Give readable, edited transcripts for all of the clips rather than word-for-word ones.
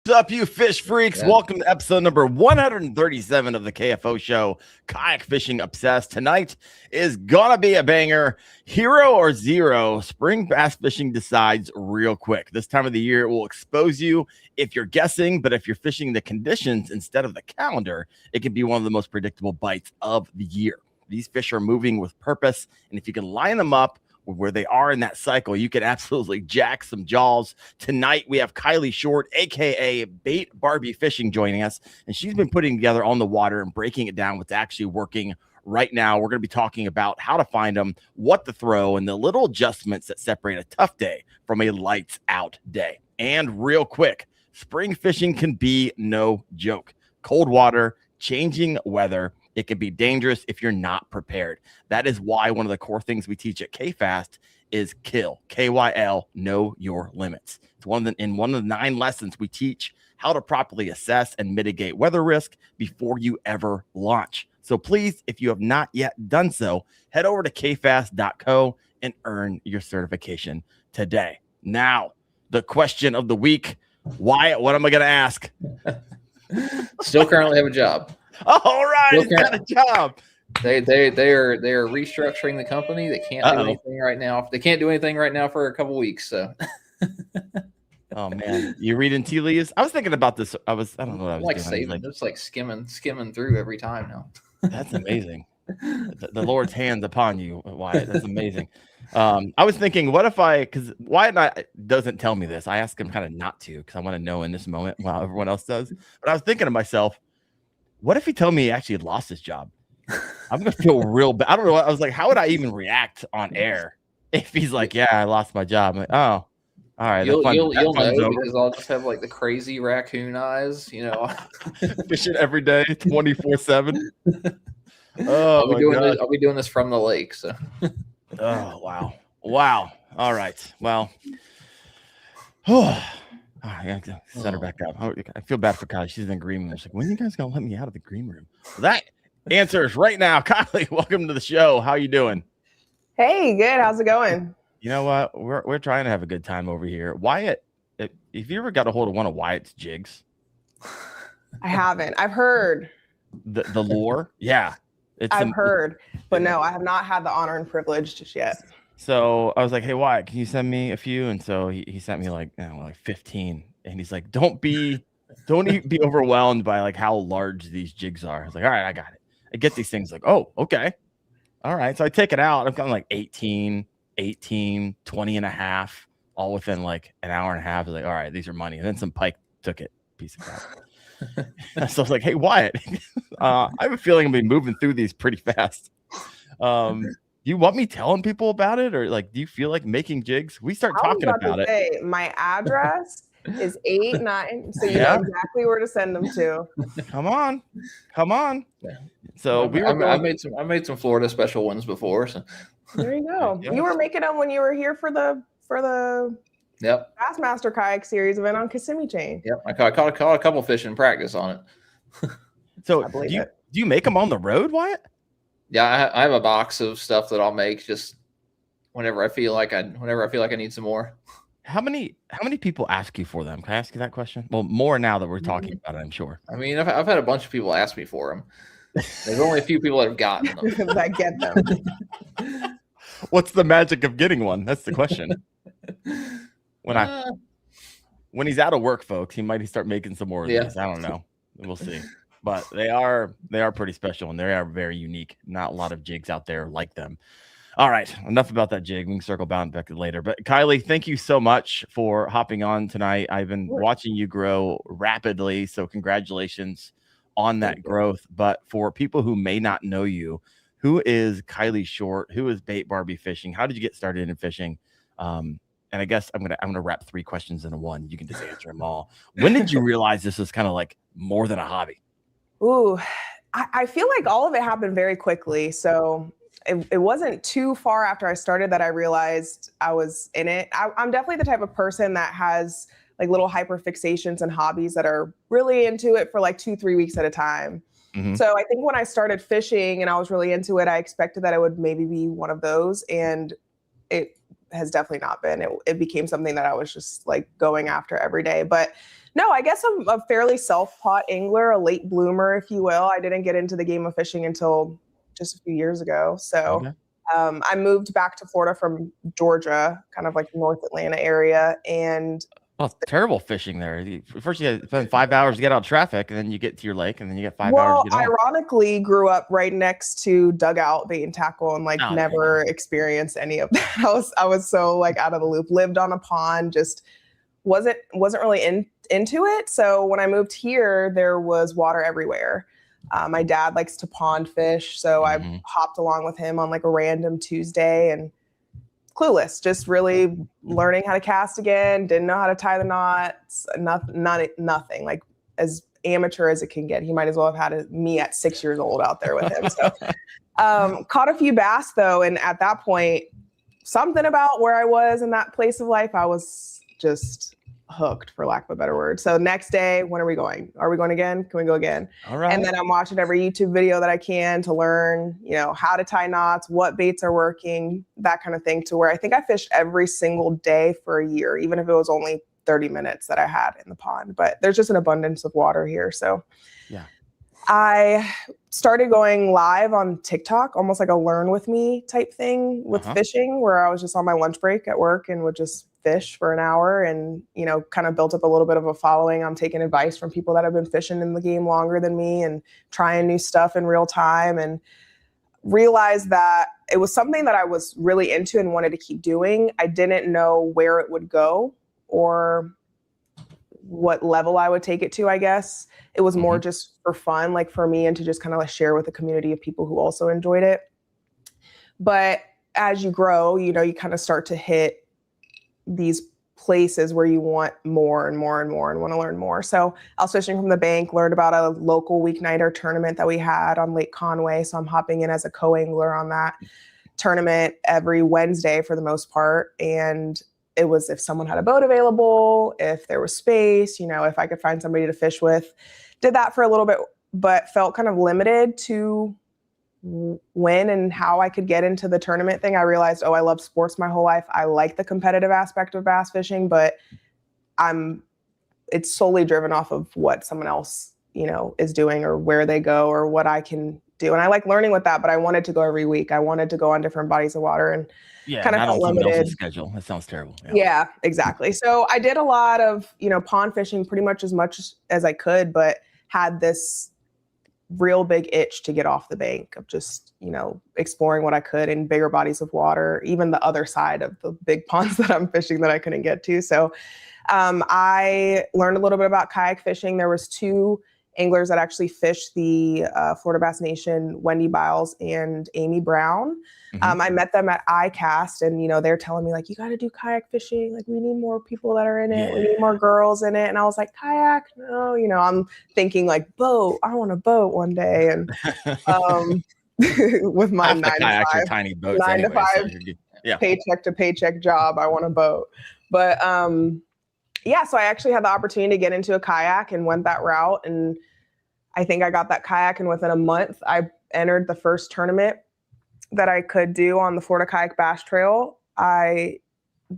What's up, you fish freaks? Yeah. Welcome to episode number 137 of the KFO show, Kayak Fishing Obsessed. Tonight is gonna be a banger. Hero or zero, spring bass fishing decides real quick. This time of the year, it will expose you if you're guessing, but if you're fishing the conditions instead of the calendar, it can be one of the most predictable bites of the year. These fish are moving with purpose, and if you can line them up where they are in that cycle, you can absolutely jack some jaws. Tonight, we have Kylee Short, aka Bait Barbie Fishing, joining us, and she's been putting together on the water and breaking it down what's actually working right now. We're going to be talking about how to find them, what to throw, and the little adjustments that separate a tough day from a lights out day. And real quick, spring fishing can be no joke. Cold water, changing weather, it can be dangerous if you're not prepared. That is why one of the core things we teach at KFast is KYL, K-Y-L, know your limits. It's one of the 9 lessons we teach how to properly assess and mitigate weather risk before you ever launch. So please, if you have not yet done so, head over to kfast.co and earn your certification today. Now, the question of the week, Wyatt, what am I going to ask? Still currently have a job. All right, he's got a job. They are restructuring the company. They can't do anything right now. They can't do anything right now for a couple weeks. So, oh man, you reading tea leaves? I was thinking about this. I don't know what I was like doing. saving, just like skimming through every time now. That's amazing. The Lord's hands upon you, Wyatt. That's amazing. I was thinking, what if because Wyatt doesn't tell me this. I ask him kind of not to because I want to know in this moment while everyone else does. But I was thinking to myself, what if he told me he actually had lost his job? I'm gonna feel real bad. I don't know. I was like, how would I even react on air if he's like, yeah, I lost my job? I'm like, oh, all right. You'll know because I'll just have like the crazy raccoon eyes, fishing every day, 24/7. Oh, I'll be doing this from the lake. So, oh wow. All right. Well, I have to set her back up. I feel bad for Kylee. She's in the green room. She's like, when are you guys gonna let me out of the green room? Well, that answers right now. Kylee, welcome to the show. How you doing? Hey, good. How's it going? You know what? We're trying to have a good time over here. Wyatt, if you ever got a hold of one of Wyatt's jigs? I haven't. I've heard the lure. Yeah, I've heard, but no, I have not had the honor and privilege just yet. So I was like, hey, Wyatt, can you send me a few? And so he sent me like 15. And he's like, don't be overwhelmed by like how large these jigs are. I was like, all right, I got it. I get these things like, oh, okay. All right. So I take it out. I've got like 18, 20 and a half, all within like an hour and a half. I was like, all right, these are money. And then some pike took it. Piece of crap. So I was like, hey, Wyatt, I have a feeling I'm going to be moving through these pretty fast. You want me telling people about it, or like, do you feel like making jigs? We start talking about it. My address is 8-9, so you know exactly where to send them to. Come on. Yeah. So I made some Florida special ones before. So there you go. You were making them when you were here for the Bassmaster Kayak Series event on Kissimmee Chain. Yep, I caught a couple fish in practice on it. So do you make them on the road, Wyatt? Yeah, I have a box of stuff that I'll make just whenever I feel like I need some more. How many people ask you for them? Can I ask you that question? Well, more now that we're talking about it, I'm sure. I mean, I've had a bunch of people ask me for them. There's only a few people that have gotten them. I get them. What's the magic of getting one? That's the question. When he's out of work, folks, he might start making some more of these. I don't know. We'll see. But they are pretty special, and they are very unique. Not a lot of jigs out there like them. All right, enough about that jig. We can circle back later. But Kylee, thank you so much for hopping on tonight. I've been watching you grow rapidly, so congratulations on that growth. But for people who may not know you, who is Kylee Short? Who is Bait Barbie Fishing? How did you get started in fishing? And I guess I'm gonna wrap 3 questions into one. You can just answer them all. When did you realize this was kind of like more than a hobby? Ooh, I feel like all of it happened very quickly. So it wasn't too far after I started that I realized I was in it. I'm definitely the type of person that has like little hyper fixations and hobbies that are really into it for like 2-3 weeks at a time. Mm-hmm. So I think when I started fishing and I was really into it, I expected that it would maybe be one of those. And it has definitely not been. It became something that I was just like going after every day. But no, I guess I'm a fairly self-taught angler, a late bloomer, if you will. I didn't get into the game of fishing until just a few years ago. So I moved back to Florida from Georgia, kind of like North Atlanta area. And it's terrible fishing there. First, you got to spend 5 hours to get out of traffic, and then you get to your lake, and then you get 5 hours to get home. Ironically, grew up right next to dugout bait and tackle, and like never experienced any of that. I was so like out of the loop. Lived on a pond, just wasn't really into it. So when I moved here, there was water everywhere. My dad likes to pond fish, so I hopped along with him on like a random Tuesday and clueless, just really learning how to cast again, didn't know how to tie the knots, nothing, like as amateur as it can get. He might as well have had me at 6 years old out there with him. So caught a few bass though, and at that point, something about where I was in that place of life, I was just hooked, for lack of a better word. So next day, when are we going? Are we going again? Can we go again? All right. And then I'm watching every YouTube video that I can to learn, how to tie knots, what baits are working, that kind of thing, to where I think I fished every single day for a year, even if it was only 30 minutes that I had in the pond. But there's just an abundance of water here. So yeah, I started going live on TikTok, almost like a learn with me type thing with fishing, where I was just on my lunch break at work and would just fish for an hour and, kind of built up a little bit of a following. I'm taking advice from people that have been fishing in the game longer than me and trying new stuff in real time, and realized that it was something that I was really into and wanted to keep doing. I didn't know where it would go or what level I would take it to, I guess. It was more just for fun, like for me, and to just kind of like share with a community of people who also enjoyed it. But as you grow, you kind of start to hit these places where you want more and more and more and want to learn more. So I was fishing from the bank, learned about a local weeknighter tournament that we had on Lake Conway. So I'm hopping in as a co-angler on that tournament every Wednesday for the most part. And it was if someone had a boat available, if there was space, if I could find somebody to fish with. Did that for a little bit, but felt kind of limited to when and how I could get into the tournament thing. I realized, I love sports my whole life. I like the competitive aspect of bass fishing, but it's solely driven off of what someone else, is doing or where they go or what I can do. And I like learning with that, but I wanted to go every week. I wanted to go on different bodies of water and kind of felt limited. Schedule. That sounds terrible. Yeah, exactly. So I did a lot of, pond fishing pretty much as I could, but had this real big itch to get off the bank of just, exploring what I could in bigger bodies of water, even the other side of the big ponds that I'm fishing that I couldn't get to. So I learned a little bit about kayak fishing. There was 2 anglers that actually fished the Florida Bass Nation, Wendy Biles and Amy Brown. I met them at iCast, and they're telling me like, you got to do kayak fishing. Like, we need more people that are in it. We need more girls in it. And I was like, kayak? No, I'm thinking like boat. I want a boat one day. And with my 9 to 5, tiny boats 9 to 5 paycheck to paycheck job, I want a boat. But so I actually had the opportunity to get into a kayak and went that route. And I think I got that kayak, and within a month, I entered the first tournament that I could do on the Florida Kayak Bass Trail. I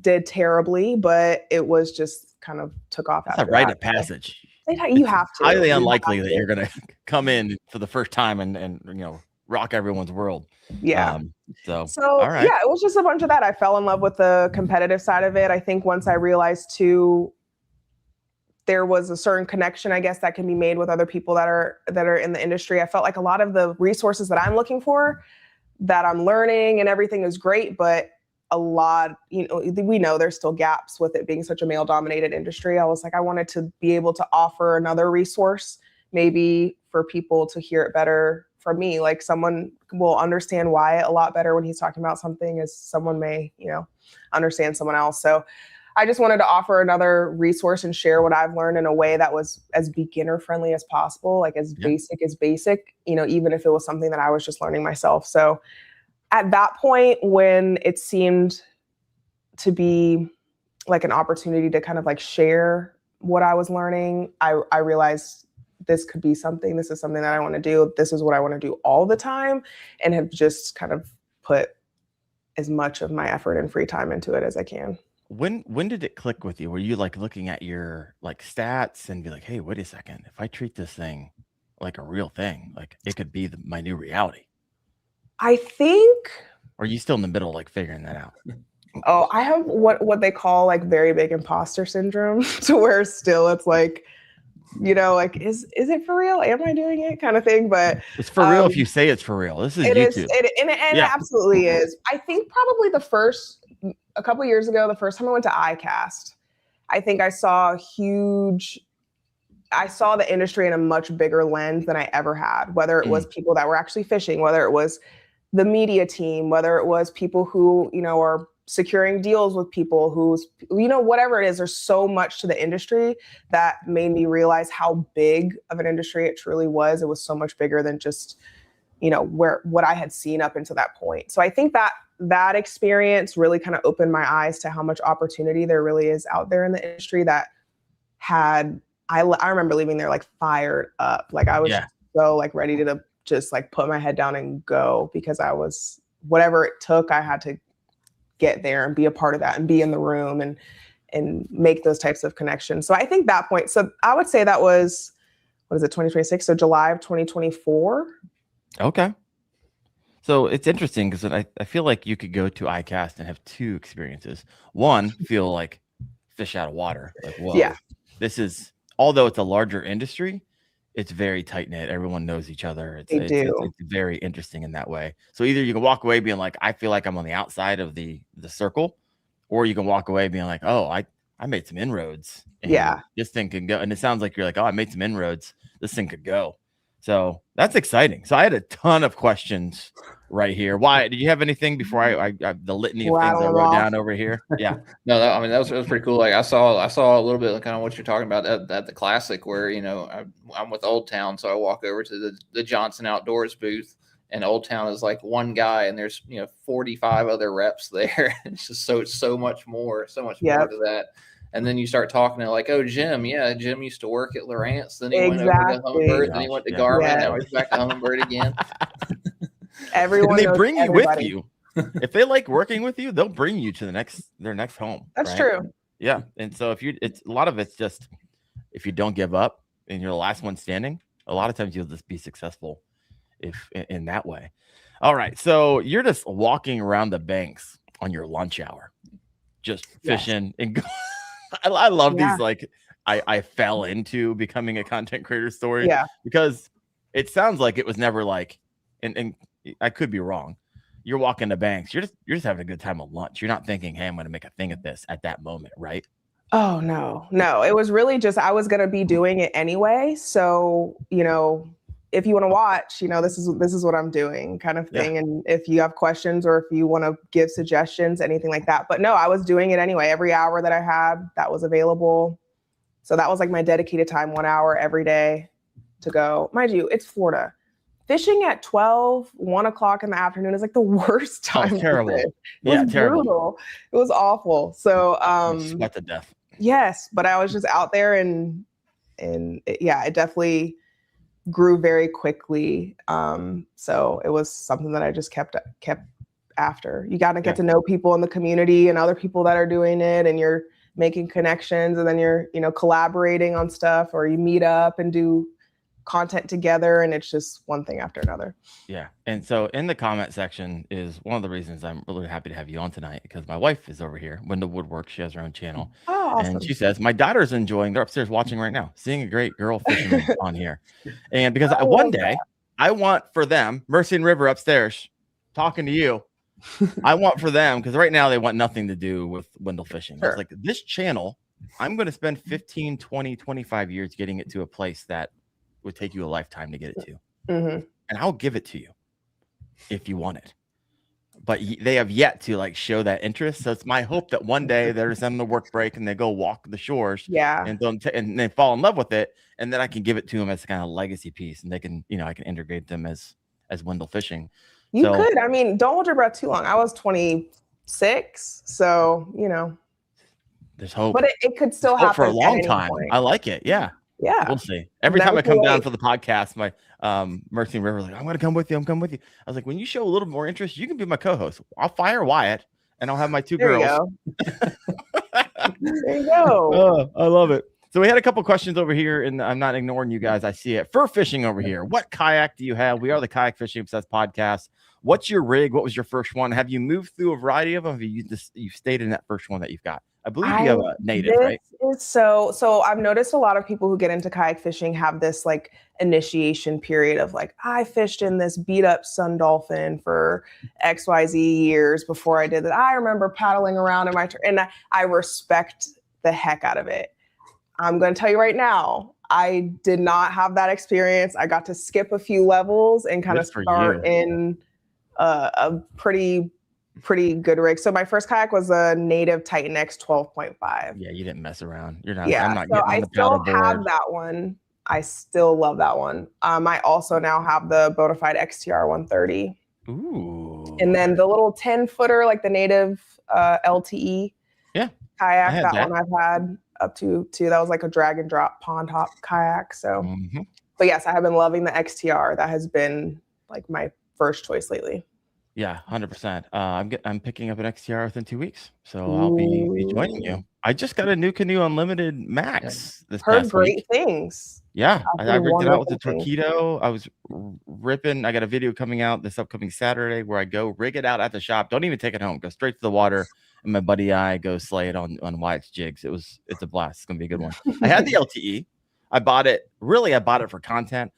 did terribly, but it was just kind of took off. That's a rite of passage. You have to. Highly unlikely that you're going to come in for the first time and rock everyone's world. Yeah. So all right. Yeah, it was just a bunch of that. I fell in love with the competitive side of it. I think once I realized too, there was a certain connection, I guess, that can be made with other people that are in the industry. I felt like a lot of the resources that I'm looking for, that I'm learning and everything is great, but a lot, we know there's still gaps with it being such a male dominated industry. I was like, I wanted to be able to offer another resource, maybe for people to hear it better from me. Like, someone will understand Wyatt a lot better when he's talking about something as someone may, understand someone else. So I just wanted to offer another resource and share what I've learned in a way that was as beginner friendly as possible, like as basic as basic, even if it was something that I was just learning myself. So at that point, when it seemed to be like an opportunity to kind of like share what I was learning, I realized this could be something. This is something that I want to do. This is what I want to do all the time, and have just kind of put as much of my effort and free time into it as I can. When did it click with you? Were you like looking at your like stats and be like, hey, wait a second, if I treat this thing like a real thing, like it could be my new reality? I think. Or are you still in the middle, like figuring that out? Oh, I have what they call like very big imposter syndrome, to where still it's like, like is it for real? Am I doing it? Kind of thing. But it's for real if you say it's for real. This is it YouTube. And it absolutely is. I think probably a couple of years ago, the first time I went to ICAST, I think I saw the industry in a much bigger lens than I ever had, whether it was people that were actually fishing, whether it was the media team, whether it was people who, are securing deals with people who's, whatever it is. There's so much to the industry that made me realize how big of an industry it truly was. It was so much bigger than just, what I had seen up until that point. So I think that experience really kind of opened my eyes to how much opportunity there really is out there in the industry that I remember leaving there like fired up. Like I was so like ready to just like put my head down and go, because whatever it took, I had to get there and be a part of that and be in the room and make those types of connections. So I think that point, so I would say that was, 2026? So July of 2024. Okay. So it's interesting because I feel like you could go to ICAST and have two experiences. One, feel like fish out of water. Like, whoa, this is, although it's a larger industry, it's very tight knit. Everyone knows each other. It's very interesting in that way. So either you can walk away being like, I feel like I'm on the outside of the circle, or you can walk away being like, oh, I made some inroads. And this thing can go. And it sounds like you're like, oh, I made some inroads. This thing could go. So that's exciting. So I had a ton of questions right here. Why did you have anything before I the litany of things I wrote down over here? Yeah. No, that was pretty cool. Like I saw a little bit of kind of what you're talking about at the classic, where I'm with Old Town, so I walk over to the Johnson Outdoors booth, and Old Town is like one guy, and there's 45 other reps there. It's just so much more to that. And then you start talking to like, oh, Jim used to work at Lawrence. Then he went over to Humminbird. Then he went to Garmin. Now he's back to Humminbird again. Everyone, and they bring you with you. If they like working with you, they'll bring you to their next home. That's true. Yeah. And so it's a lot of it's just, if you don't give up and you're the last one standing, a lot of times you'll just be successful in that way. All right. So you're just walking around the banks on your lunch hour, just fishing and I love these, like I fell into becoming a content creator story, because it sounds like it was never like, and I could be wrong. You're walking the banks. You're just having a good time at lunch. You're not thinking, hey, I'm going to make a thing of this at that moment, right? Oh, no. It was really just, I was going to be doing it anyway. So, if you want to watch, this is what I'm doing, kind of thing. Yeah. And if you have questions or if you want to give suggestions, anything like that. But no, I was doing it anyway. Every hour that I had, that was available. So that was like my dedicated time, 1 hour every day to go. Mind you, it's Florida. Fishing at 1 o'clock in the afternoon is like the worst time. Oh, terrible. It was brutal. It was awful. So sweat to death. Yes, but I was just out there and it definitely grew very quickly. So it was something that I just kept after. You got to get to know people in the community and other people that are doing it, and you're making connections, and then you're, collaborating on stuff, or you meet up and do content together, and it's just one thing after another. Yeah. And so in the comment section is one of the reasons I'm really happy to have you on tonight, because my wife is over here, Wendell Woodwork. She has her own channel. Oh, awesome. And she says, my daughter's enjoying, they're upstairs watching right now, seeing a great girl fishing on here. And because one day I want for them, Mercy and River upstairs talking to you, I want for them, because right now they want nothing to do with Wendell fishing. Sure. It's like, this channel, I'm going to spend 15, 20, 25 years getting it to a place that would take you a lifetime to get it to. Mm-hmm. And I'll give it to you if you want it. But they have yet to like show that interest. So it's my hope that one day they're just on the work break and they go walk the shores, and they fall in love with it, and then I can give it to them as kind of legacy piece, and they can, I can integrate them as Wendell fishing. You could. I mean, don't hold your breath too long. I was 26, so there's hope. But it could still happen for a long time. Point. I like it. Yeah. Yeah. We'll see. Every time Never I come too down late. for the podcast, my Mercy and River like, I'm gonna come with you. I'm coming with you. I was like, when you show a little more interest, you can be my co-host. I'll fire Wyatt and I'll have my two There you girls. go. There you go. Oh, I love it. So we had a couple questions over here, and I'm not ignoring you guys. I see it. Fur fishing over here. What kayak do you have? We are the Kayak Fishing Obsessed podcast. What's your rig? What was your first one? Have you moved through a variety of them? Have you stayed in that first one that you've got? I believe you have a native, right? So I've noticed a lot of people who get into kayak fishing have this like initiation period of like, I fished in this beat up sun dolphin for XYZ years before I did that. I remember paddling around in my and I respect the heck out of it. I'm going to tell you right now, I did not have that experience. I got to skip a few levels and kind of start in a pretty good rig. So my first kayak was a native Titan X 12.5. Yeah, you didn't mess around. You're not. Yeah, I'm not so getting on I the still paddleboard. have that one. I still love that one. I also now have the Bonafide XTR 130. Ooh. And then the little 10-footer, like the native LTE kayak. That one I've had up to that was like a drag and drop pond hop kayak. So, but yes, I have been loving the XTR. That has been like my first choice lately. Yeah, 100%. I'm picking up an XTR within 2 weeks, so I'll be joining you. I just got a new Canoe Unlimited Max this past week. Things. Yeah, I rigged it out with the Torpedo. I was ripping. I got a video coming out this upcoming Saturday where I go rig it out at the shop. Don't even take it home. Go straight to the water. And my buddy I go slay it on Wyatt's jigs. It's a blast. It's gonna be a good one. I had the LTE. I bought it for content.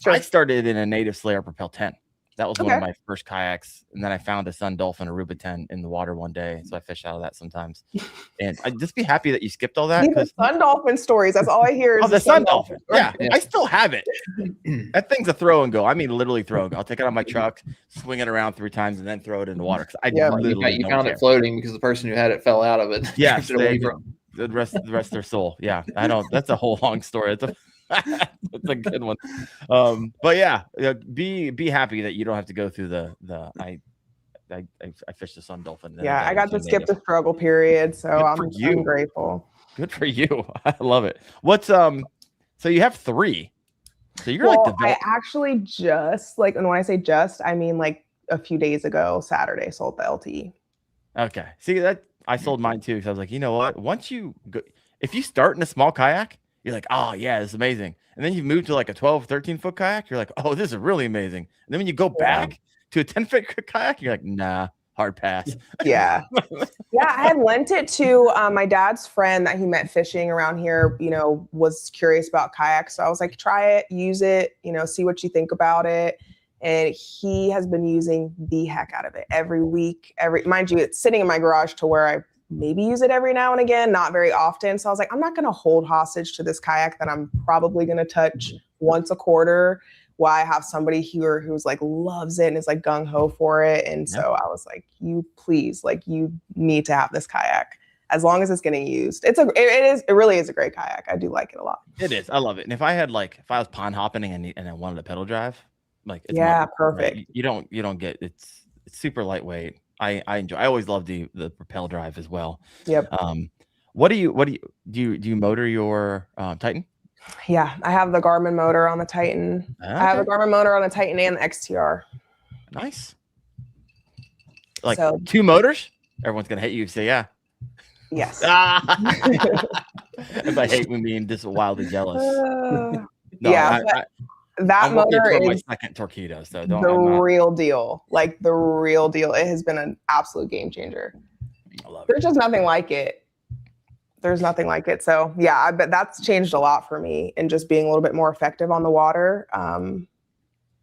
Sure. I started in a native Slayer Propel 10. That was one of my first kayaks. And then I found a Sun Dolphin Aruba 10 in the water one day. So I fish out of that sometimes. And I'd just be happy that you skipped all that. The Sun Dolphin stories. That's all I hear is the Sun Dolphin. Yeah, I still have it. That thing's a throw and go. I mean, literally throw and go. I'll take it on my truck, swing it around 3 times, and then throw it in the water. You found it floating because the person who had it fell out of it. Yeah, the rest of their soul. Yeah, I don't. That's a whole long story. It's a good one. But yeah, be happy that you don't have to go through I fished the Sun Dolphin. Yeah, I got to skip the struggle period, so I'm grateful. Good for you. I love it. What's so you have 3. So you're like I actually just and when I say just, I mean like a few days ago, Saturday, sold the LTE. Okay. See that I sold mine too because I was like, you know what? Once you go, if you start in a small kayak, you're like, oh yeah, it's amazing. And then you move to like a 12, 13-foot kayak, you're like, oh, this is really amazing. And then when you go back to a 10-foot kayak, you're like, nah, hard pass. Yeah. I had lent it to my dad's friend that he met fishing around here, was curious about kayaks. So I was like, try it, use it, see what you think about it. And he has been using the heck out of it every week. Mind you, it's sitting in my garage to where I maybe use it every now and again, not very often. So I was like, I'm not going to hold hostage to this kayak that I'm probably going to touch once a quarter while I have somebody here who's like loves it and is like gung ho for it. And so I was like, you need to have this kayak as long as it's getting used. It really is a great kayak. I do like it a lot. It is. I love it. And if I was pond hopping and I wanted a pedal drive, perfect. Right? You don't get it's super lightweight. I enjoy. I always love the propel drive as well. Yep. What do you motor your Titan? Yeah, I have the Garmin motor on the Titan. Okay. I have the Garmin motor on the Titan and the XTR. Nice. Like 2 motors? Everyone's gonna hate you. Say yeah. Yes. If I hate when being just wildly jealous. That motor is my second Torpedo, so real deal. Like the real deal. It has been an absolute game changer. I love it. There's just nothing like it. So yeah, I bet that's changed a lot for me and just being a little bit more effective on the water.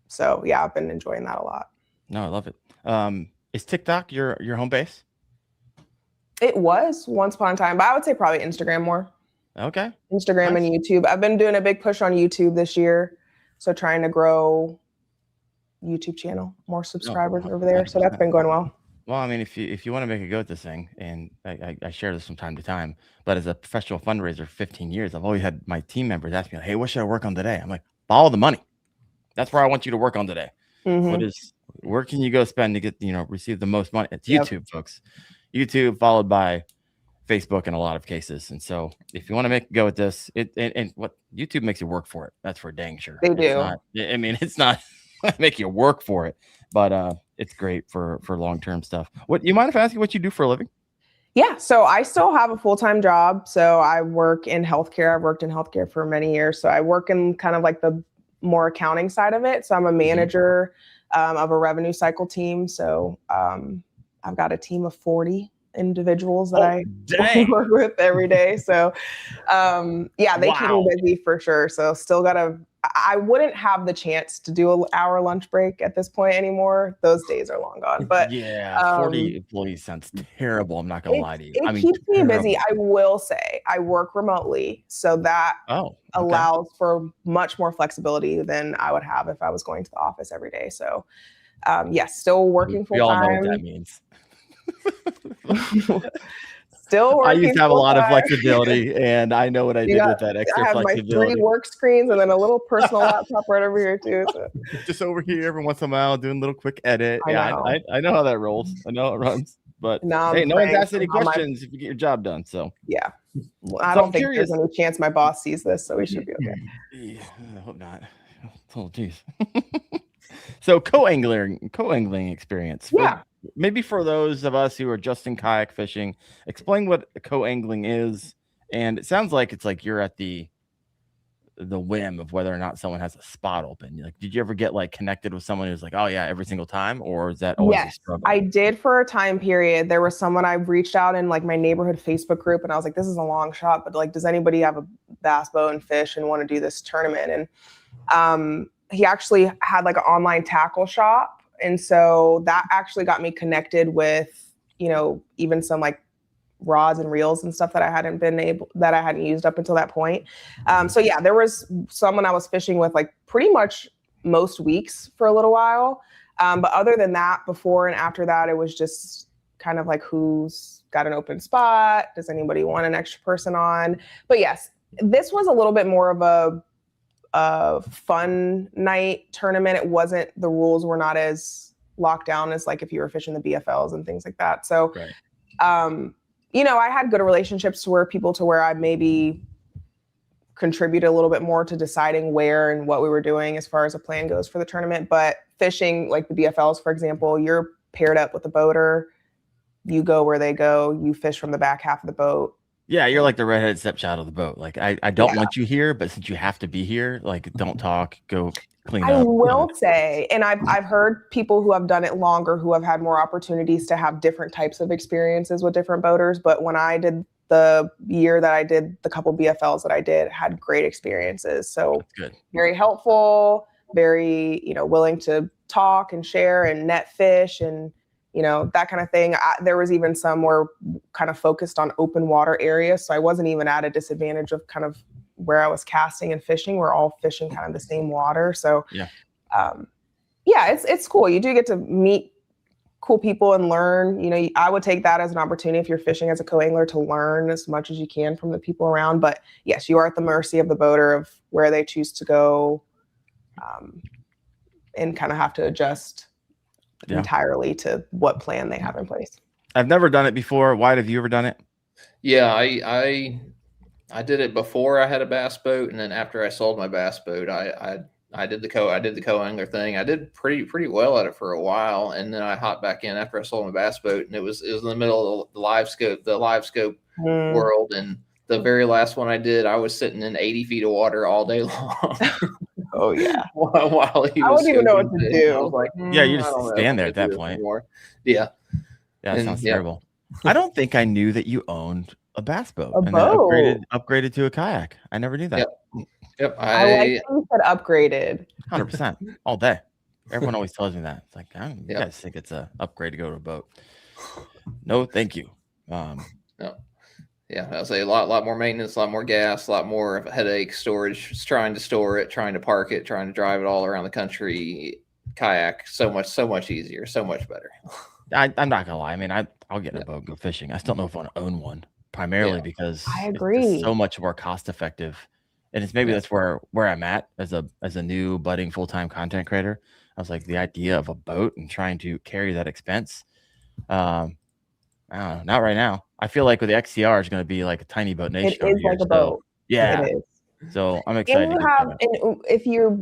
So yeah, I've been enjoying that a lot. No, I love it. Is TikTok your home base? It was once upon a time, but I would say probably Instagram more. Okay. Instagram and YouTube. I've been doing a big push on YouTube this year. So trying to grow YouTube channel, more subscribers over there. So that's been going well. Well, I mean, if you want to make a go at this thing, and I share this from time to time, but as a professional fundraiser for 15 years, I've always had my team members ask me, hey, what should I work on today? I'm like, follow the money. That's where I want you to work on today. Mm-hmm. Where can you go spend to get, receive the most money? It's YouTube, folks. YouTube followed by Facebook in a lot of cases. And so if you want to make go with this, and what YouTube makes you work for it. That's for dang sure. They It's do. not, I mean, it's not make you work for it, but it's great for long-term stuff. What you mind if I ask you what you do for a living? Yeah, so I still have a full-time job. So I work in healthcare. I've worked in healthcare for many years. So I work in kind of like the more accounting side of it. So I'm a manager of a revenue cycle team. So I've got a team of 40 individuals that I work with every day. So yeah, they keep me busy for sure. So still gotta, I wouldn't have the chance to do an hour lunch break at this point anymore. Those days are long gone. But yeah, 40 employees sounds terrible. I'm not gonna lie to you. It keeps me busy. I will say I work remotely, so that allows for much more flexibility than I would have if I was going to the office every day. So yes, still working full time. We all know what that means. Still working. I used to have a lot of flexibility, and I know what I did with that extra flexibility. I have my 3 work screens and then a little personal laptop right over here too. So. Just over here every once in a while, doing a little quick edit. I know how that rolls. I know it runs. But hey, no one's asked any questions if you get your job done. So yeah, well, I don't think there's any chance my boss sees this, so we should be okay. Yeah, I hope not. Oh, geez. So co-angling experience. Yeah. Maybe for those of us who are just in kayak fishing, explain what co-angling is. And it sounds like it's like you're at the whim of whether or not someone has a spot open. Like, did you ever get like connected with someone who's like, oh yeah, every single time, or is that always a struggle? I did for a time period. There was someone I reached out in like my neighborhood Facebook group, and I was like, this is a long shot, but like, does anybody have a bass boat and fish and want to do this tournament? And he actually had like an online tackle shop. And so that actually got me connected with, you know, even some like rods and reels and stuff that I hadn't used up until that point. So yeah, there was someone I was fishing with like pretty much most weeks for a little while. But other than that, before and after that, it was just kind of like, who's got an open spot? Does anybody want an extra person on? But yes, this was a little bit more of a fun night tournament. It wasn't, the rules were not as locked down as like if you were fishing the BFLs and things like that. So, you know, I had good relationships where I maybe contributed a little bit more to deciding where and what we were doing as far as a plan goes for the tournament. But fishing like the BFLs, for example, you're paired up with the boater, you go where they go, you fish from the back half of the boat. Yeah, you're like the redheaded stepchild of the boat. Like, I don't want you here, but since you have to be here, like, don't talk, go clean up. I will say, and I've heard people who have done it longer, who have had more opportunities to have different types of experiences with different boaters. But when I did the year that I did the couple BFLs that I did, had great experiences. So very helpful, very, you know, willing to talk and share and net fish and, you know, that kind of thing. There was even some were kind of focused on open water areas. So I wasn't even at a disadvantage of kind of where I was casting and fishing. We're all fishing kind of the same water. So yeah, it's cool. You do get to meet cool people and learn. You know, I would take that as an opportunity if you're fishing as a co-angler to learn as much as you can from the people around. But yes, you are at the mercy of the boater of where they choose to go, and kind of have to adjust entirely to what plan they have in place. I've never done it before. Wyatt, have you ever done it? Yeah, I did it before I had a bass boat, and then after I sold my bass boat, I did the co-angler thing. I did pretty well at it for a while, and then I hopped back in after I sold my bass boat, and it was in the middle of the live scope world, and the very last one I did, I was sitting in 80 feet of water all day long. Oh yeah. While he was, I wouldn't even know what to do. I was like, yeah, you just stand there at that point. Yeah. Yeah, that sounds terrible. I don't think I knew that you owned a bass boat and then upgraded to a kayak. I never knew that. Yep. I like that you said upgraded. 100% all day. Everyone always tells me that. It's like, you guys think it's an upgrade to go to a boat. No, thank you. No. Yeah, I'll say a lot more maintenance, a lot more gas, a lot more headache, storage, just trying to store it, trying to park it, trying to drive it all around the country. Kayak, so much easier, so much better. I'm not gonna lie. I mean, I'll get in a boat and go fishing. I still don't know if I want to own one, primarily because I agree. It's so much more cost effective, and it's maybe that's where I'm at as a new budding full-time content creator. I was like, the idea of a boat and trying to carry that expense. I don't know, not right now. I feel like with the XCR is going to be like a tiny boat nation. It is like a boat. Yeah. It is. So I'm excited. And if you're,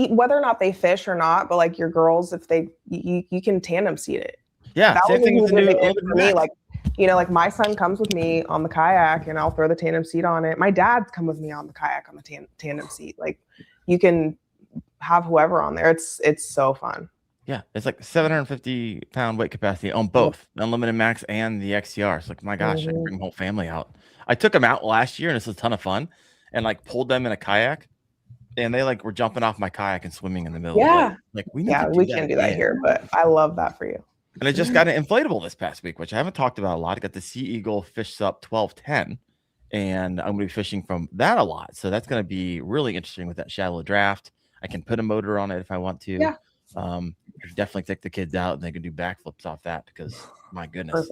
whether or not they fish or not, but like your girls, if you can tandem seat it. Yeah. That Same thing with the new for me. Like, like my son comes with me on the kayak and I'll throw the tandem seat on it. My dad's come with me on the kayak on the tandem seat. Like you can have whoever on there. It's so fun. Yeah, it's like 750-pound weight capacity on both the Unlimited Max and the XCR. It's like, my gosh, I can bring the whole family out. I took them out last year, and this was a ton of fun, and like pulled them in a kayak, and they like were jumping off my kayak and swimming in the middle. Yeah, of like we can't do that here, but I love that for you. And I just got an inflatable this past week, which I haven't talked about a lot. I got the Sea Eagle Fish Sup 1210, and I'm going to be fishing from that a lot. So that's going to be really interesting with that shallow draft. I can put a motor on it if I want to. Yeah. Definitely take the kids out and they can do backflips off that because my goodness,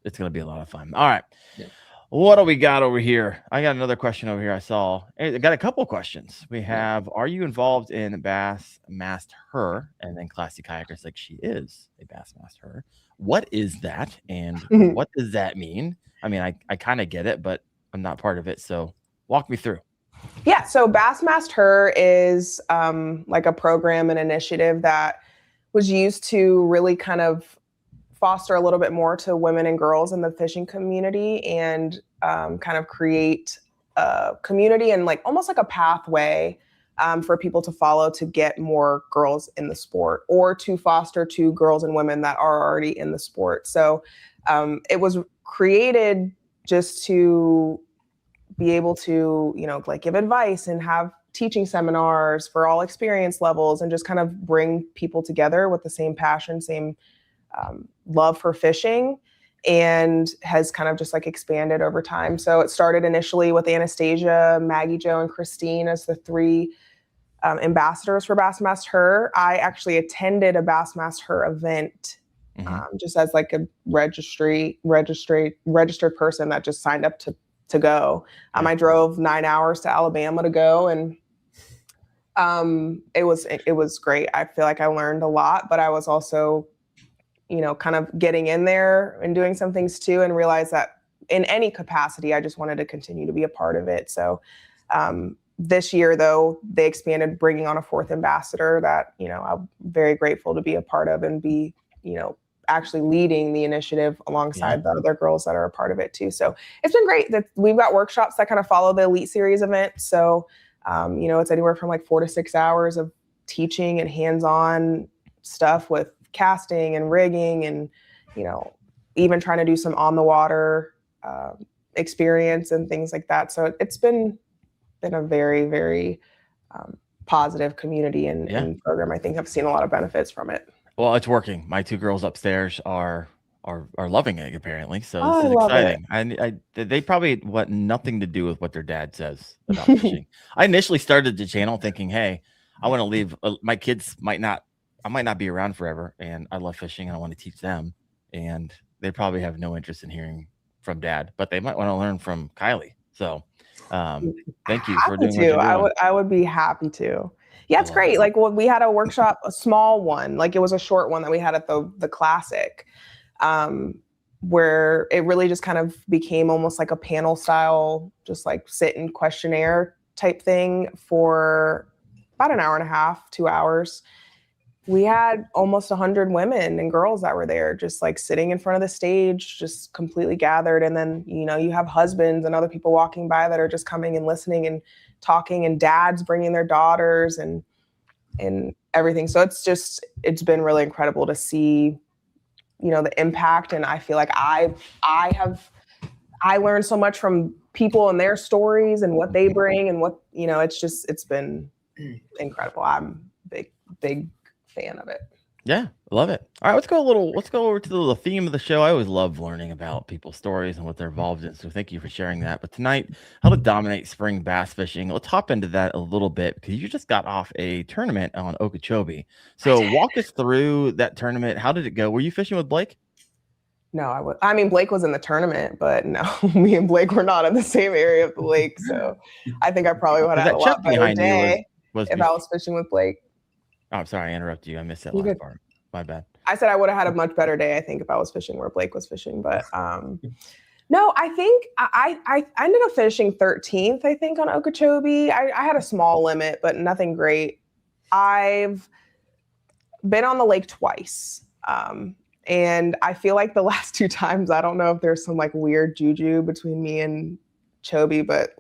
it's going to be a lot of fun. All right. Yeah. What do we got over here? I got another question over here. I got a couple of questions. We have, are you involved in Bassmast Her? And then Classy Kayakers like, she is a Bassmast Her. What is that? And what does that mean? I mean, I kind of get it, but I'm not part of it. So walk me through. Yeah, so Bassmast Her is like a program and initiative that was used to really kind of foster a little bit more to women and girls in the fishing community and kind of create a community and like almost like a pathway for people to follow to get more girls in the sport or to foster to girls and women that are already in the sport. So it was created just to be able to, like give advice and have teaching seminars for all experience levels and just kind of bring people together with the same passion, same love for fishing, and has kind of just like expanded over time. So it started initially with Anastasia, Maggie Jo, and Christine as the three ambassadors for Bassmast Her. I actually attended a Bassmast Her event just as like a registered person that just signed up to go. I drove 9 hours to Alabama to go, and it was great. I feel like I learned a lot, but I was also, kind of getting in there and doing some things too, and realized that in any capacity, I just wanted to continue to be a part of it. So this year, though, they expanded, bringing on a fourth ambassador that, I'm very grateful to be a part of and be, actually leading the initiative alongside the other girls that are a part of it too. So it's been great that we've got workshops that kind of follow the Elite Series event. So, it's anywhere from like 4 to 6 hours of teaching and hands-on stuff with casting and rigging and, even trying to do some on the water experience and things like that. So it's been a very, very positive community and program. I think I've seen a lot of benefits from it. Well, it's working. My two girls upstairs are loving it apparently. So this is exciting. And they probably want nothing to do with what their dad says about fishing. I initially started the channel thinking, hey, I want to leave. My kids I might not be around forever, and I love fishing and I want to teach them. And they probably have no interest in hearing from dad, but they might want to learn from Kylee. So thank you for doing what you're doing. I would be happy to. Yeah, it's great. Like, we had a workshop, a small one, like it was a short one that we had at the Classic, where it really just kind of became almost like a panel style, just like sit and questionnaire type thing for about an hour and a half, 2 hours. We had almost 100 women and girls that were there, just like sitting in front of the stage, just completely gathered. And then, you have husbands and other people walking by that are just coming and listening and talking, and dads bringing their daughters and everything. So it's been really incredible to see, the impact. And I feel like I learned so much from people and their stories and what they bring and what, it's been incredible. I'm a big fan of it. Yeah, love it. All right, let's go over to the theme of the show. I always love learning about people's stories and what they're involved in. So thank you for sharing that. But tonight, how to dominate spring bass fishing. Let's hop into that a little bit because you just got off a tournament on Okeechobee. So walk us through that tournament. How did it go? Were you fishing with Blake? No, Blake was in the tournament, but no, me and Blake were not in the same area of the lake. So I think I probably would have had a lot better day if I was fishing with Blake. Oh, I'm sorry, I interrupted you. I missed that last part. My bad. I said I would have had a much better day, I think, if I was fishing where Blake was fishing. But no, I think I ended up finishing 13th, I think, on Okeechobee. I had a small limit, but nothing great. I've been on the lake twice. And I feel like the last 2 times, I don't know if there's some like weird juju between me and Chobe, but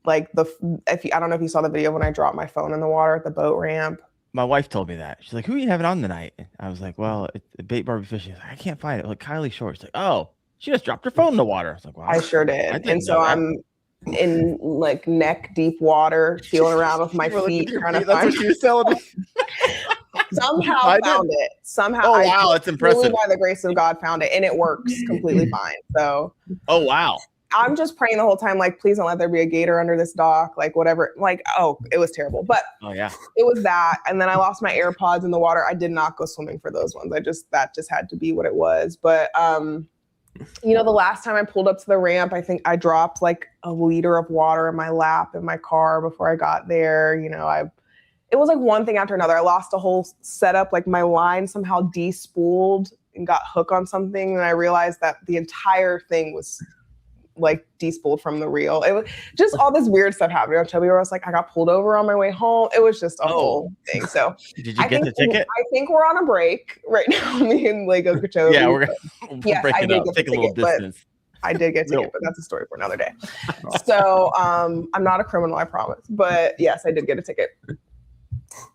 like I don't know if you saw the video when I dropped my phone in the water at the boat ramp. My wife told me that. She's like, "Who are you having on tonight?" I was like, "Well, it's Bait Barbie fishing." Like, I can't find it. Like Kylee Short. She's like, "Oh, she just dropped her phone in the water." I was like, "Wow." I sure did. And so I'm in like neck deep water, feeling around with my feet, trying to find. That's what she was telling me. Somehow found it. Somehow. Oh wow, it's impressive. By the grace of God, found it, and it works completely fine. So. Oh wow. I'm just praying the whole time, like, please don't let there be a gator under this dock, like whatever. Like, oh, it was terrible. But yeah, it was that. And then I lost my AirPods in the water. I did not go swimming for those ones. That just had to be what it was. But the last time I pulled up to the ramp, I think I dropped like a liter of water in my lap in my car before I got there. It was like one thing after another. I lost a whole setup, like my line somehow despooled and got hooked on something. And I realized that the entire thing was like despooled from the reel. It was just all this weird stuff happening on Chubby where I was like, I got pulled over on my way home. It was just a whole thing. So did you get the ticket? I think we're on a break right now, me and Lake Okeechobee. Yeah, we're breaking up. Take a little distance. I did get a ticket, but that's a story for another day. So I'm not a criminal, I promise. But yes, I did get a ticket.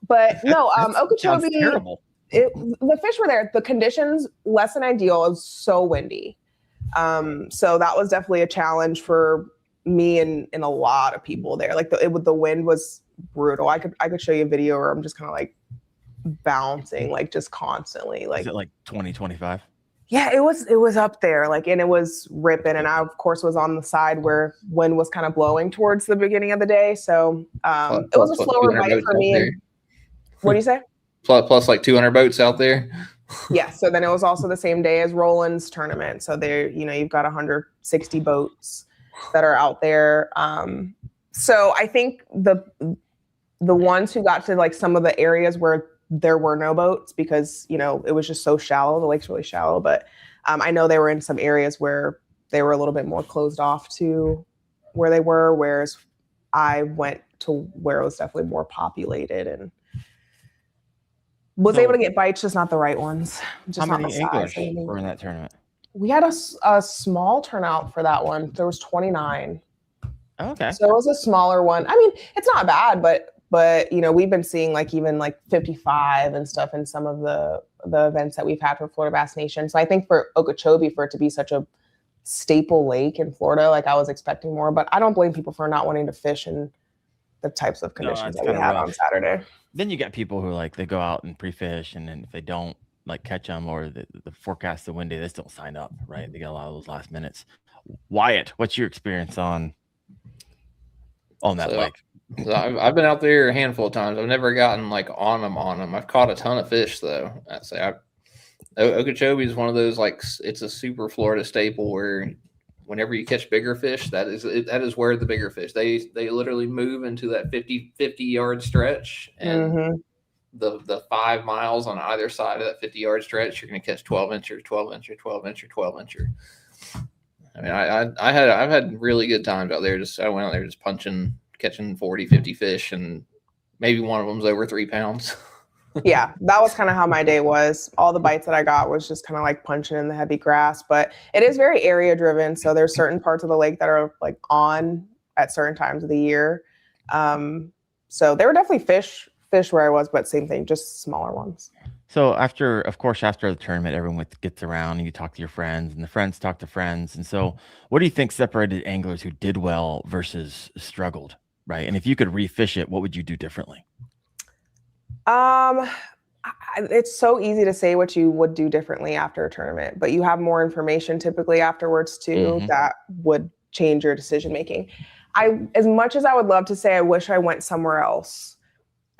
But no, Okeechobee, terrible. The fish were there. The conditions, less than ideal. It was so windy. So that was definitely a challenge for me and a lot of people there. Like the wind was brutal. I could show you a video where I'm just kind of like bouncing, like just constantly. Like, is it like 20, 25? Yeah, it was up there, like, and it was ripping. And I, of course, was on the side where wind was kind of blowing towards the beginning of the day. So it was a slower bite for me. What do you say? Plus like 200 boats out there. Yeah. So then it was also the same day as Roland's tournament. So there, you've got 160 boats that are out there. So I think the ones who got to like some of the areas where there were no boats because, it was just so shallow. The lake's really shallow, but I know they were in some areas where they were a little bit more closed off to where they were. Whereas I went to where it was definitely more populated and was able to get bites, just not the right ones. Just how many anglers were in that tournament? We had a small turnout for that one. There was 29. Okay. So it was a smaller one. I mean, it's not bad, but we've been seeing like even like 55 and stuff in some of the events that we've had for Florida Bass Nation. So I think for Okeechobee, for it to be such a staple lake in Florida, like I was expecting more, but I don't blame people for not wanting to fish in the types of conditions that we had on Saturday. Then you got people who like they go out and pre-fish, and then if they don't like catch them or the forecast the windy, they still sign up, right? They get a lot of those last minutes. Wyatt, what's your experience on that lake? So I've been out there a handful of times. I've never gotten like on them. I've caught a ton of fish though. I'd say Okeechobee is one of those, like, it's a super Florida staple where whenever you catch bigger fish, that is where the bigger fish, they literally move into that 50 yard stretch, and the 5 miles on either side of that 50 yard stretch, you're going to catch 12 incher, 12 incher, 12 incher, 12 incher. I mean, I've had really good times out there. I went out there just catching 40, 50 fish, and maybe one of them's over 3 pounds. Yeah, that was kind of how my day was. All the bites that I got was just kind of like punching in the heavy grass, but it is very area driven. So there's certain parts of the lake that are like on at certain times of the year. So there were definitely fish where I was, but same thing, just smaller ones. So after the tournament, everyone gets around and you talk to your friends and the friends talk to friends. And so what do you think separated anglers who did well versus struggled, right? And if you could refish it, what would you do differently? It's so easy to say what you would do differently after a tournament, but you have more information typically afterwards too, that would change your decision making. As much as I would love to say I wish I went somewhere else,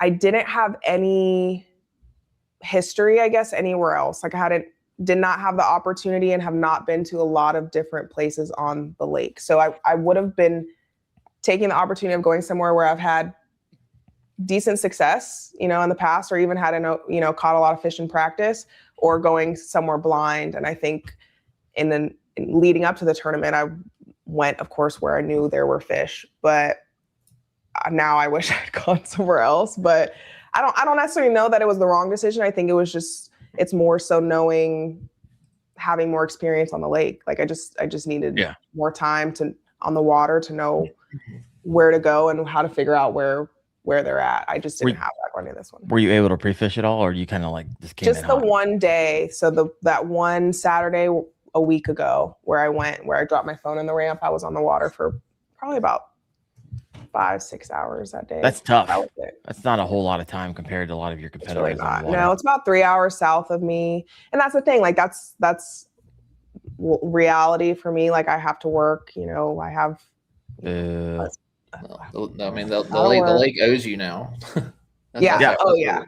I didn't have any history, I guess, anywhere else. Like did not have the opportunity and have not been to a lot of different places on the lake. So I would have been taking the opportunity of going somewhere where I've had decent success, in the past, or even had caught a lot of fish in practice, or going somewhere blind. And I think in leading up to the tournament, I went, of course, where I knew there were fish, but now I wish I'd gone somewhere else. But I don't necessarily know that it was the wrong decision. I think it was just, it's more so having more experience on the lake. Like I just needed more time on the water to know where to go and how to figure out where they're at. I just didn't have that going to this one. Were you able to pre-fish at all, or you kind of like just came just in the hot? one day? So that one Saturday a week ago where I dropped my phone in the ramp, I was on the water for probably about 5-6 hours that day. That's tough. That was it. That's not a whole lot of time compared to a lot of your competitors. It's really not. No, it's about 3 hours south of me, and that's the thing. Like that's reality for me. Like I have to work. You know, I have. I mean, the lake owes you now. Yeah. Oh yeah.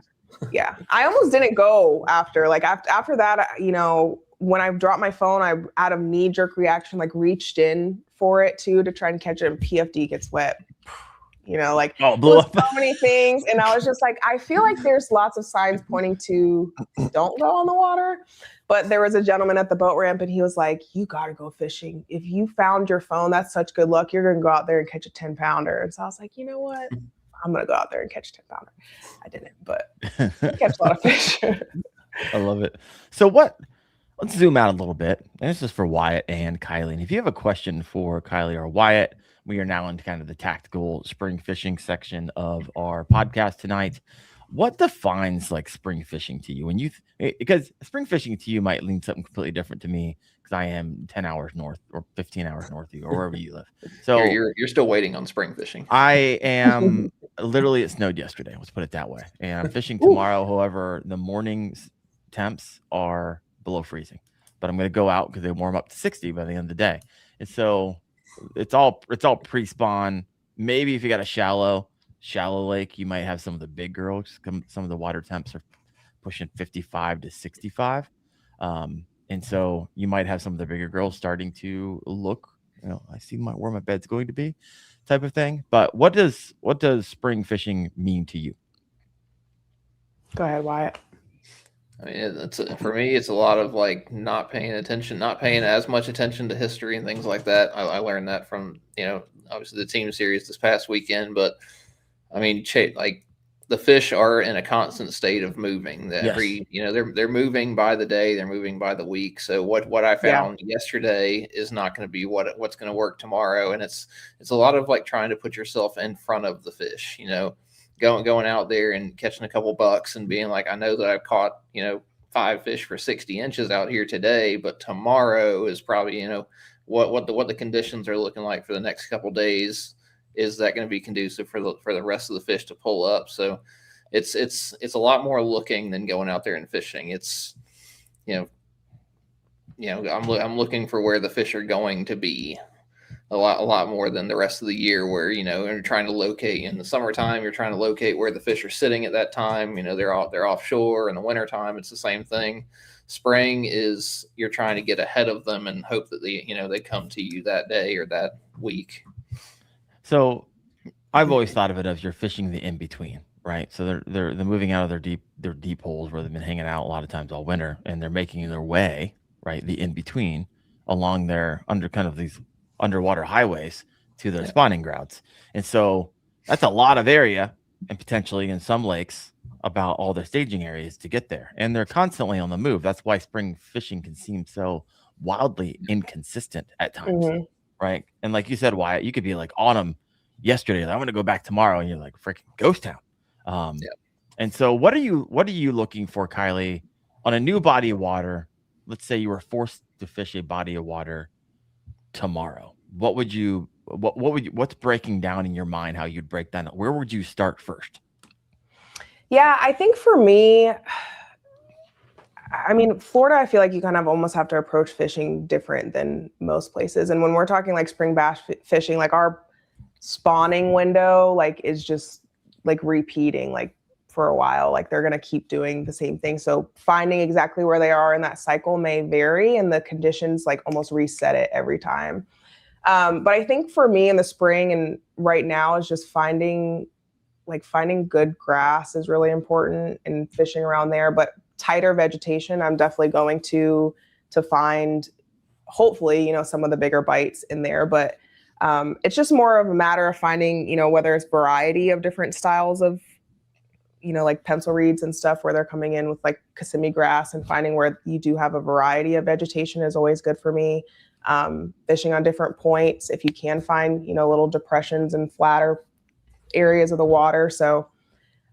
Yeah. I almost didn't go after that. You know, when I dropped my phone, I out of knee-jerk reaction, like reached in for it too to try and catch it, and PFD gets wet. You know, like blew up. So many things. And I was just like, I feel like there's lots of signs pointing to don't go on the water. But there was a gentleman at the boat ramp and he was like, you got to go fishing. If you found your phone, that's such good luck. You're going to go out there and catch a 10-pounder. And so I was like, you know what? I'm going to go out there and catch a 10-pounder. I didn't, but I catch a lot of fish. I love it. So let's zoom out a little bit. And this is for Wyatt and Kylee. And if you have a question for Kylee or Wyatt, we are now into kind of the tactical spring fishing section of our podcast tonight. What defines like spring fishing to you? Because spring fishing to you might mean something completely different to me because I am 10 hours north or 15 hours north of you or wherever you live. So you're still waiting on spring fishing. I am literally, it snowed yesterday. Let's put it that way. And I'm fishing tomorrow. However, the morning's temps are below freezing, but I'm going to go out because they warm up to 60 by the end of the day. And so it's all pre-spawn. Maybe if you got a shallow lake, you might have some of the big girls. Some of the water temps are pushing 55 to 65. And so you might have some of the bigger girls starting to look, you know, I see where my bed's going to be type of thing. But what does spring fishing mean to you? Go ahead, Wyatt. I mean, for me, it's a lot of like not paying as much attention to history and things like that. I learned that from, you know, obviously the team series this past weekend, but I mean, like the fish are in a constant state of moving. You know, they're moving by the day, they're moving by the week. So what I found yesterday is not going to be what's going to work tomorrow. And it's a lot of like trying to put yourself in front of the fish, you know. Going out there and catching a couple bucks and being like, I know that I've caught, you know, 5 fish for 60 inches out here today, but tomorrow is probably, you know, what the conditions are looking like for the next couple days. Is that going to be conducive for the rest of the fish to pull up? So it's a lot more looking than going out there and fishing. It's, you know, I'm looking for where the fish are going to be. A lot more than the rest of the year where, you know, you're trying to locate in the summertime, you're trying to locate where the fish are sitting at that time. You know, they're offshore. In the wintertime, it's the same thing. Spring is you're trying to get ahead of them and hope that they come to you that day or that week. So I've always thought of it as you're fishing the in-between, right? So they're moving out of their deep holes where they've been hanging out a lot of times all winter, and they're making their way, right, the in-between along their these underwater highways to their spawning grounds. And so that's a lot of area, and potentially in some lakes about all their staging areas to get there. And they're constantly on the move. That's why spring fishing can seem so wildly inconsistent at times, right? And like you said, Wyatt, you could be like on them yesterday. Like, I'm going to go back tomorrow, and you're like freaking ghost town. And so what are you looking for, Kylee, on a new body of water? Let's say you were forced to fish a body of water tomorrow. What's breaking down in your mind? How you'd break down? Where would you start first? Yeah, I think for me, I mean, Florida, I feel like you kind of almost have to approach fishing different than most places. And when we're talking like spring bass fishing, like our spawning window, like is just like repeating like for a while. Like they're going to keep doing the same thing. So finding exactly where they are in that cycle may vary, and the conditions like almost reset it every time. But I think for me in the spring and right now is just finding good grass is really important and fishing around there. But tighter vegetation, I'm definitely going to find, hopefully, you know, some of the bigger bites in there. But it's just more of a matter of finding, you know, whether it's variety of different styles of, you know, like pencil reeds and stuff, where they're coming in with like Kissimmee grass, and finding where you do have a variety of vegetation is always good for me. Fishing on different points, if you can find, you know, little depressions and flatter areas of the water. So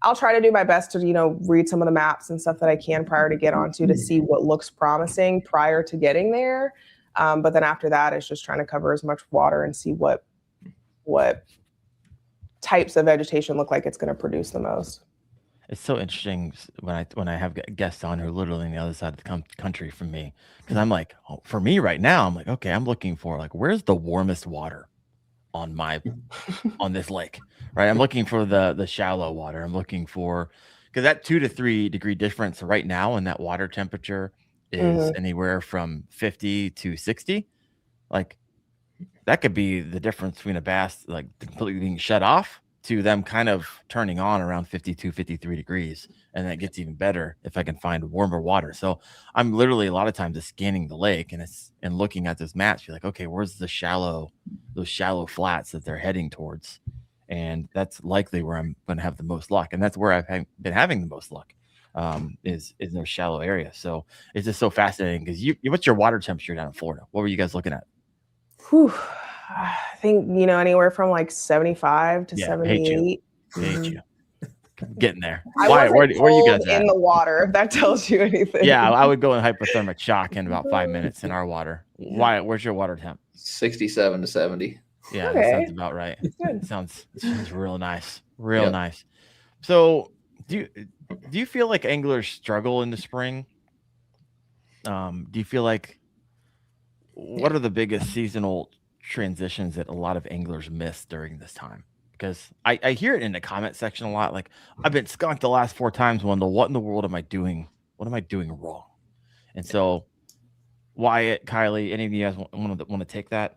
I'll try to do my best to, you know, read some of the maps and stuff that I can prior to get onto, to see what looks promising prior to getting there. But then after that, it's just trying to cover as much water and see what types of vegetation look like it's going to produce the most. It's so interesting when I have guests on who are literally on the other side of the country from me, because I'm like, oh, for me right now, I'm like, okay, I'm looking for like, where's the warmest water on this lake, right? I'm looking for the shallow water. I'm looking for, because that 2 to 3 degree difference right now in that water temperature is anywhere from 50 to 60. Like that could be the difference between a bass like completely being shut off to them kind of turning on around 52, 53 degrees. And that gets even better if I can find warmer water. So I'm literally a lot of times just scanning the lake and looking at those maps. You're like, okay, where's those shallow flats that they're heading towards? And that's likely where I'm going to have the most luck. And that's where I've been having the most luck, is in those shallow areas. So it's just so fascinating, because what's your water temperature down in Florida? What were you guys looking at? Whew. I think, you know, anywhere from like 75 to 78. Hate you. Getting there. Why? Where you guys at? In the water, if that tells you anything. Yeah, I would go in hypothermic shock in about 5 minutes in our water. Why? Where's your water temp? 67 to 70. Yeah, okay. That sounds about right. It sounds real nice. Real nice. So do you feel like anglers struggle in the spring? Do you feel like, what are the biggest seasonal transitions that a lot of anglers miss during this time? Because I hear it in the comment section a lot. Like, I've been skunked the last 4 times. Wendell, what in the world am I doing? What am I doing wrong? And so, Wyatt, Kylee, any of you guys want to take that?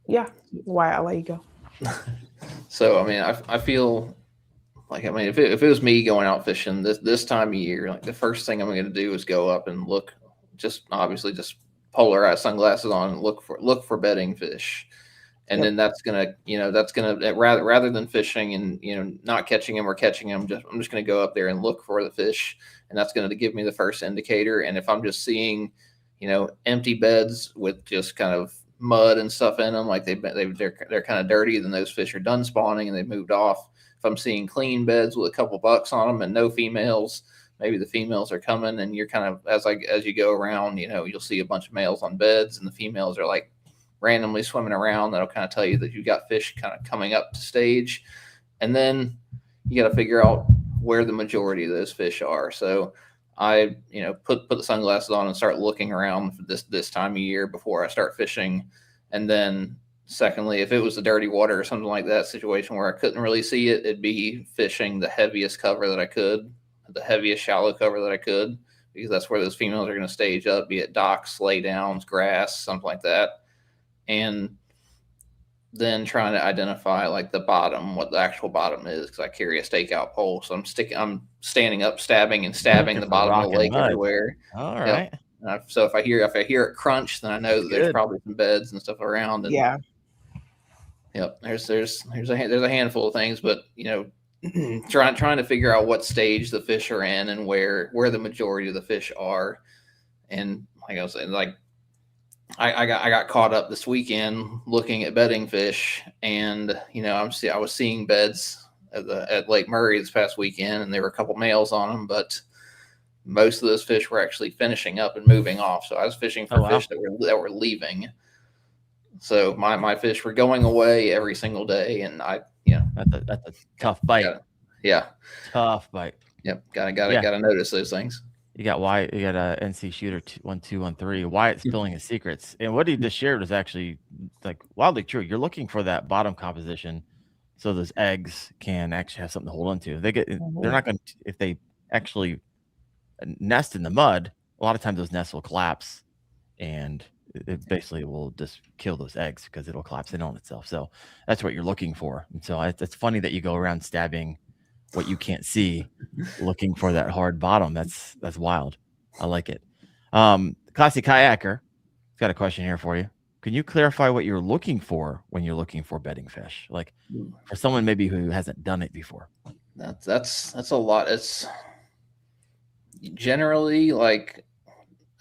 Yeah, Wyatt, I'll let you go. So, I mean, I feel like, I mean, if it was me going out fishing this time of year, like the first thing I'm going to do is go up and look, just obviously just polarized sunglasses on and look for bedding fish. And then that's gonna rather than fishing and, you know, not catching them or catching them, I'm just gonna go up there and look for the fish, and that's gonna give me the first indicator. And if I'm just seeing, you know, empty beds with just kind of mud and stuff in them, like they're kind of dirty, then those fish are done spawning and they've moved off. If I'm seeing clean beds with a couple bucks on them and no females, maybe the females are coming, and you're kind of, as you go around, you know, you'll see a bunch of males on beds and the females are like randomly swimming around. That'll kind of tell you that you've got fish kind of coming up to stage. And then you got to figure out where the majority of those fish are. So I, you know, put the sunglasses on and start looking around for this time of year before I start fishing. And then secondly, if it was a dirty water or something like that situation where I couldn't really see it, it'd be fishing the heaviest cover that I could, the heaviest shallow cover that I could, because that's where those females are going to stage up, be it docks, lay downs, grass, something like that. And then trying to identify like the bottom, what the actual bottom is, because I carry a stakeout pole. So I'm standing up, stabbing the bottom of the lake everywhere. All right. Yep. So if I hear it crunch, then I know that there's probably some beds and stuff around. And yeah. Yep. There's a handful of things, but, you know, trying to figure out what stage the fish are in and where the majority of the fish are. And like I was saying, like, I got caught up this weekend looking at bedding fish, and, you know, I was seeing beds at Lake Murray this past weekend, and there were a couple males on them, but most of those fish were actually finishing up and moving off. So I was fishing for fish that were leaving. So my fish were going away every single day, and that's a tough bite. Tough bite. Yep, gotta notice those things. You got Wyatt. You got a NC Shooter 1213. Wyatt spilling his secrets, and what he just shared was actually like wildly true. You're looking for that bottom composition, so those eggs can actually have something to hold on to. They're not going to, if they actually nest in the mud, a lot of times those nests will collapse, and it basically will just kill those eggs because it'll collapse in on itself. So that's what you're looking for. And so it's funny that you go around stabbing what you can't see, looking for that hard bottom. That's wild. I like it. Classy Kayaker got a question here for you. Can you clarify what you're looking for when you're looking for bedding fish? Like for someone maybe who hasn't done it before. That's a lot. It's generally like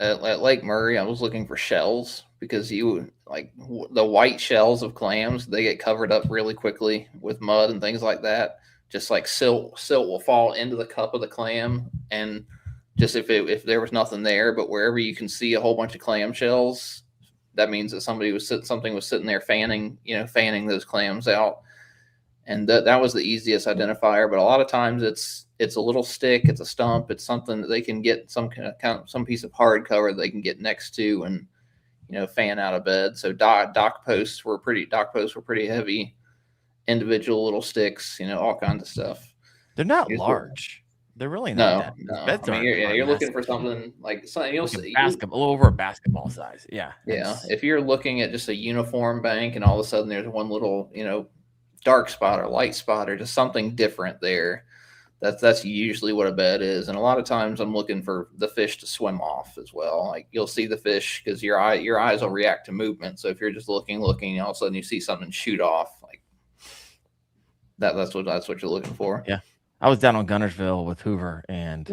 at Lake Murray, I was looking for shells because the white shells of clams, they get covered up really quickly with mud and things like that. Just like silt will fall into the cup of the clam, and just if there was nothing there, but wherever you can see a whole bunch of clam shells, that means that something was sitting there fanning those clams out. And that was the easiest identifier. But a lot of times it's a little stick, it's a stump, it's something that they can get some piece of hard cover that they can get next to and fan out of bed. So dock posts were pretty heavy, individual little sticks, all kinds of stuff. They're not large. They're really not. No. Beds you're looking for something like something you'll see a little over a basketball size. Yeah. If you're looking at just a uniform bank and all of a sudden there's one little dark spot or light spot or just something different there, that's usually what a bed is. And a lot of times I'm looking for the fish to swim off as well. Like you'll see the fish because your eyes will react to movement. So if you're just looking, all of a sudden you see something shoot off, like that's what you're looking for. Yeah. I was down on Gunnersville with Hoover and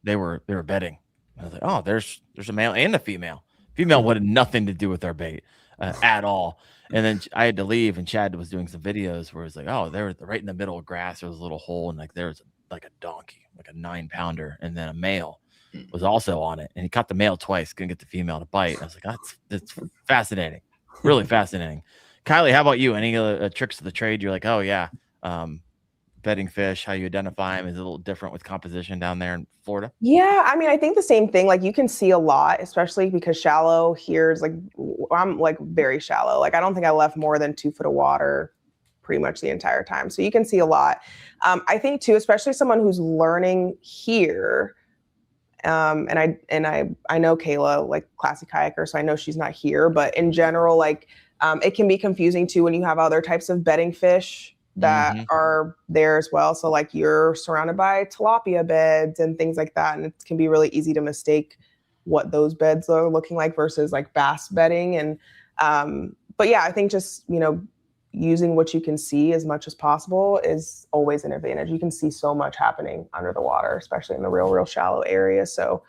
they were bedding. I was like, oh, there's a male and a female. Female wanted nothing to do with our bait at all. And then I had to leave, and Chad was doing some videos where it was like, oh, they were right in the middle of grass. There was a little hole, and like there was like a donkey, like a 9-pounder, and then a male was also on it. And he caught the male twice, couldn't get the female to bite. I was like, that's fascinating, really fascinating. Kylee, how about you? Any tricks of the trade? You're like, oh yeah, bedding fish, how you identify them is a little different with composition down there in Florida. Yeah, I mean, I think the same thing. Like you can see a lot, especially because shallow here is I'm like very shallow. Like I don't think I left more than 2 foot of water pretty much the entire time. So you can see a lot. I think too, especially someone who's learning here. And I know Kayla, like Classy Kayaker, so I know she's not here, but in general, like it can be confusing too when you have other types of bedding fish that are there as well. So like you're surrounded by tilapia beds and things like that. And it can be really easy to mistake what those beds are looking like versus like bass bedding. And, but yeah, I think just, using what you can see as much as possible is always an advantage. You can see so much happening under the water, especially in the real shallow area. So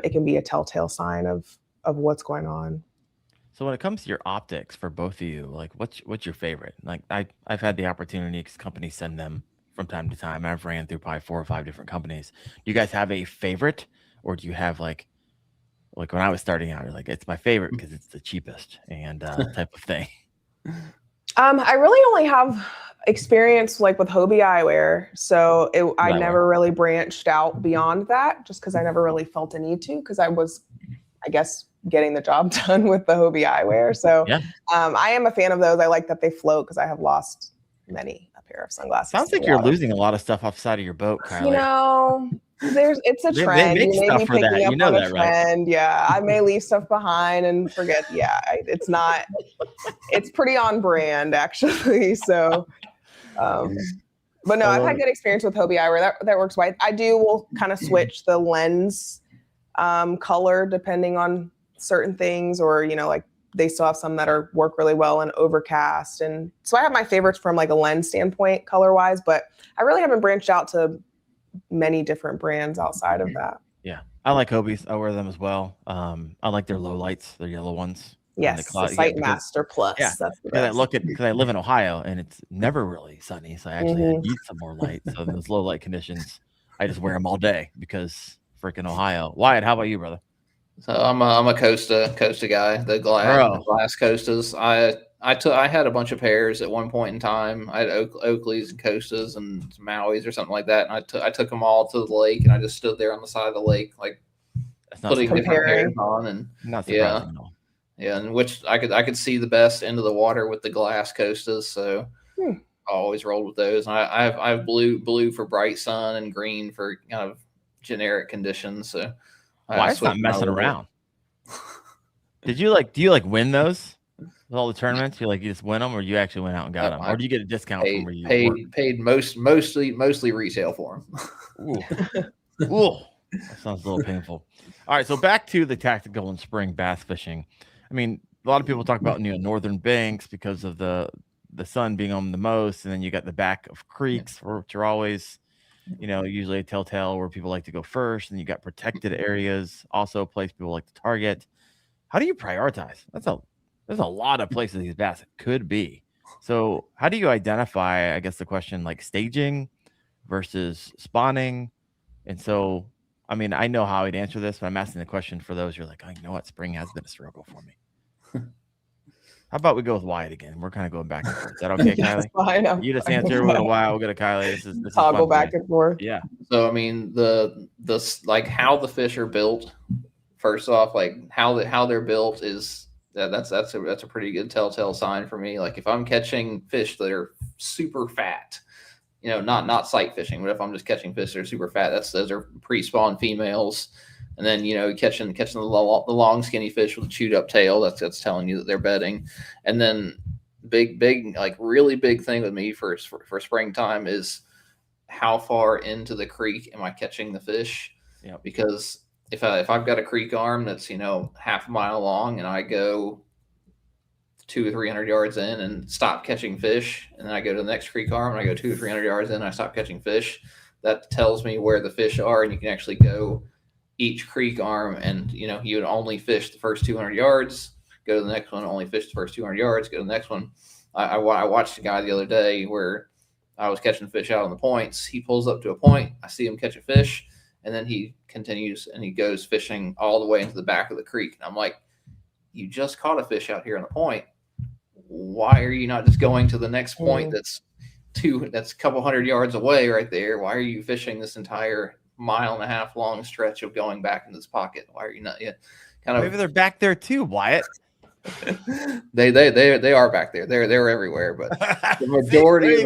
it can be a telltale sign of what's going on. So when it comes to your optics for both of you, like what's your favorite? Like I've had the opportunity because companies send them from time to time. I've ran through probably 4 or 5 different companies. Do you guys have a favorite, or do you have like when I was starting out, you're like, it's my favorite because it's the cheapest and type of thing? I really only have experience like with Hobie eyewear. So I never really branched out beyond that just because I never really felt a need to, because I was, I guess, getting the job done with the Hobie eyewear. So yeah. I am a fan of those. I like that they float because I have lost many a pair of sunglasses. Sounds like you're losing a lot of stuff off the side of your boat, Kylee. It's a trend. They make stuff for that. You know that, right? Yeah, I may leave stuff behind and forget. Yeah, it's pretty on brand actually. So, but no, I've had good experience with Hobie eyewear. That works well. Will kind of switch the lens color depending on certain things, or like they still have some that work really well in overcast. And so I have my favorites from like a lens standpoint color wise, but I really haven't branched out to many different brands outside of that. Yeah, I like Hobies. I wear them as well. I like their low lights, their yellow ones. Yes, the Sightmaster Plus. Yeah, that's the best. Because I live in Ohio and it's never really sunny, so I actually need some more light. So in those low light conditions, I just wear them all day because freaking Ohio. Wyatt, how about you, brother? So I'm a Costa guy. The glass Costas. I had a bunch of pairs at one point in time. I had Oakleys and Costas and Maui's or something like that. And I took them all to the lake, and I just stood there on the side of the lake, like putting different pairs on. And not surprising at all. Yeah, and which I could see the best into the water with the glass Costas. So I always rolled with those. And I have blue for bright sun and green for kind of generic conditions. So Wyatt's not messing around. Do you win those? With all the tournaments, you just win them, or you actually went out and got them, or do you get a discount from where you work? Paid mostly retail for them. Ooh. Ooh, that sounds a little painful. All right, so back to the tactical and spring bass fishing. I mean, a lot of people talk about northern banks because of the sun being on the most, and then you got the back of creeks, which are always usually a telltale where people like to go first, and you got protected areas, also a place people like to target. How do you prioritize? There's a lot of places these bass could be. So how do you identify, I guess the question, like staging versus spawning? And so, I mean, I know how I'd answer this, but I'm asking the question for those who are like, oh, you know what? Spring has been a struggle for me. How about we go with Wyatt again? We're kind of going back and forth. Is that okay, Kylie? Fine, You just answer. We'll go to Wyatt. We'll go to Kylie. This is toggle fun back and forth. Yeah. So I mean, the like how the fish are built. First off, like how they're built is that's a pretty good telltale sign for me. Like if I'm catching fish that are super fat, not sight fishing, but if I'm just catching fish that are super fat, those are pre-spawn females. And then catching the long skinny fish with a chewed up tail, that's telling you that they're bedding. And then big like really big thing with me for springtime is how far into the creek am I catching the fish? Yeah. Because if I've got a creek arm that's half a mile long and I go 200 or 300 yards in and stop catching fish, and then I go to the next creek arm and I go 200 or 300 yards in and I stop catching fish, that tells me where the fish are, and you can actually go each creek arm and you would only fish the first 200 yards, go to the next one, only fish the first 200 yards, go to the next one. I watched a guy the other day where I was catching fish out on the points. He pulls up to a point, I see him catch a fish, and then he continues and he goes fishing all the way into the back of the creek. And I'm like, you just caught a fish out here on the point. Why are you not just going to the next point that's a couple hundred yards away right there? Why are you fishing this entire 1.5 mile long stretch of going back into this pocket? Why are you not yet? Maybe they're back there too, Wyatt. They are back there. They're everywhere, but the majority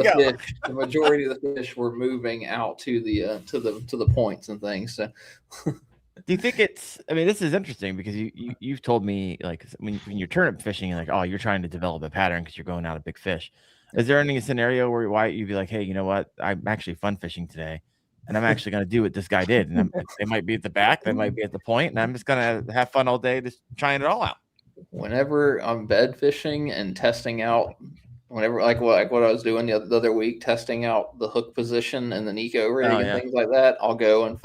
of the fish were moving out to the points and things. So do you think this is interesting because you've told me like when you're turnip fishing, like, oh, you're trying to develop a pattern because you're going out of big fish. Is there any scenario where Wyatt, you'd be like, hey, you know what? I'm actually fun fishing today, and I'm actually going to do what this guy did. And they might be at the back, they might be at the point, and I'm just going to have fun all day, just trying it all out. Whenever I'm bed fishing and testing out, like what I was doing the other week, testing out the hook position and the Nico rig and things like that, I'll go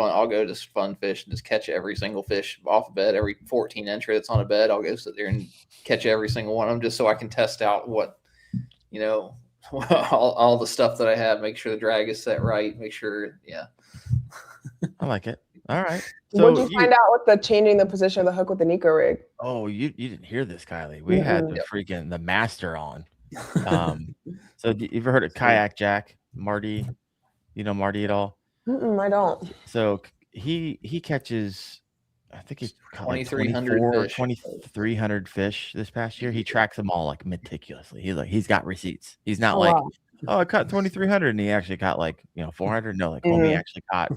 just fun fish and just catch every single fish off the bed. Every 14 incher that's on a bed, I'll go sit there and catch every single one of them just so I can test out what, all the stuff that I have, make sure the drag is set right, make sure, I like it. All right. So what did you find out with the changing the position of the hook with the Nico rig? Oh, you didn't hear this, Kylie. We had the master on. So you ever heard of Kayak Jack? Marty? You know Marty at all? I don't. So he catches, I think he caught 2,300 fish this past year. He tracks them all like meticulously. He's got receipts. He's not I caught 2,300 and he actually caught 400. No, he actually caught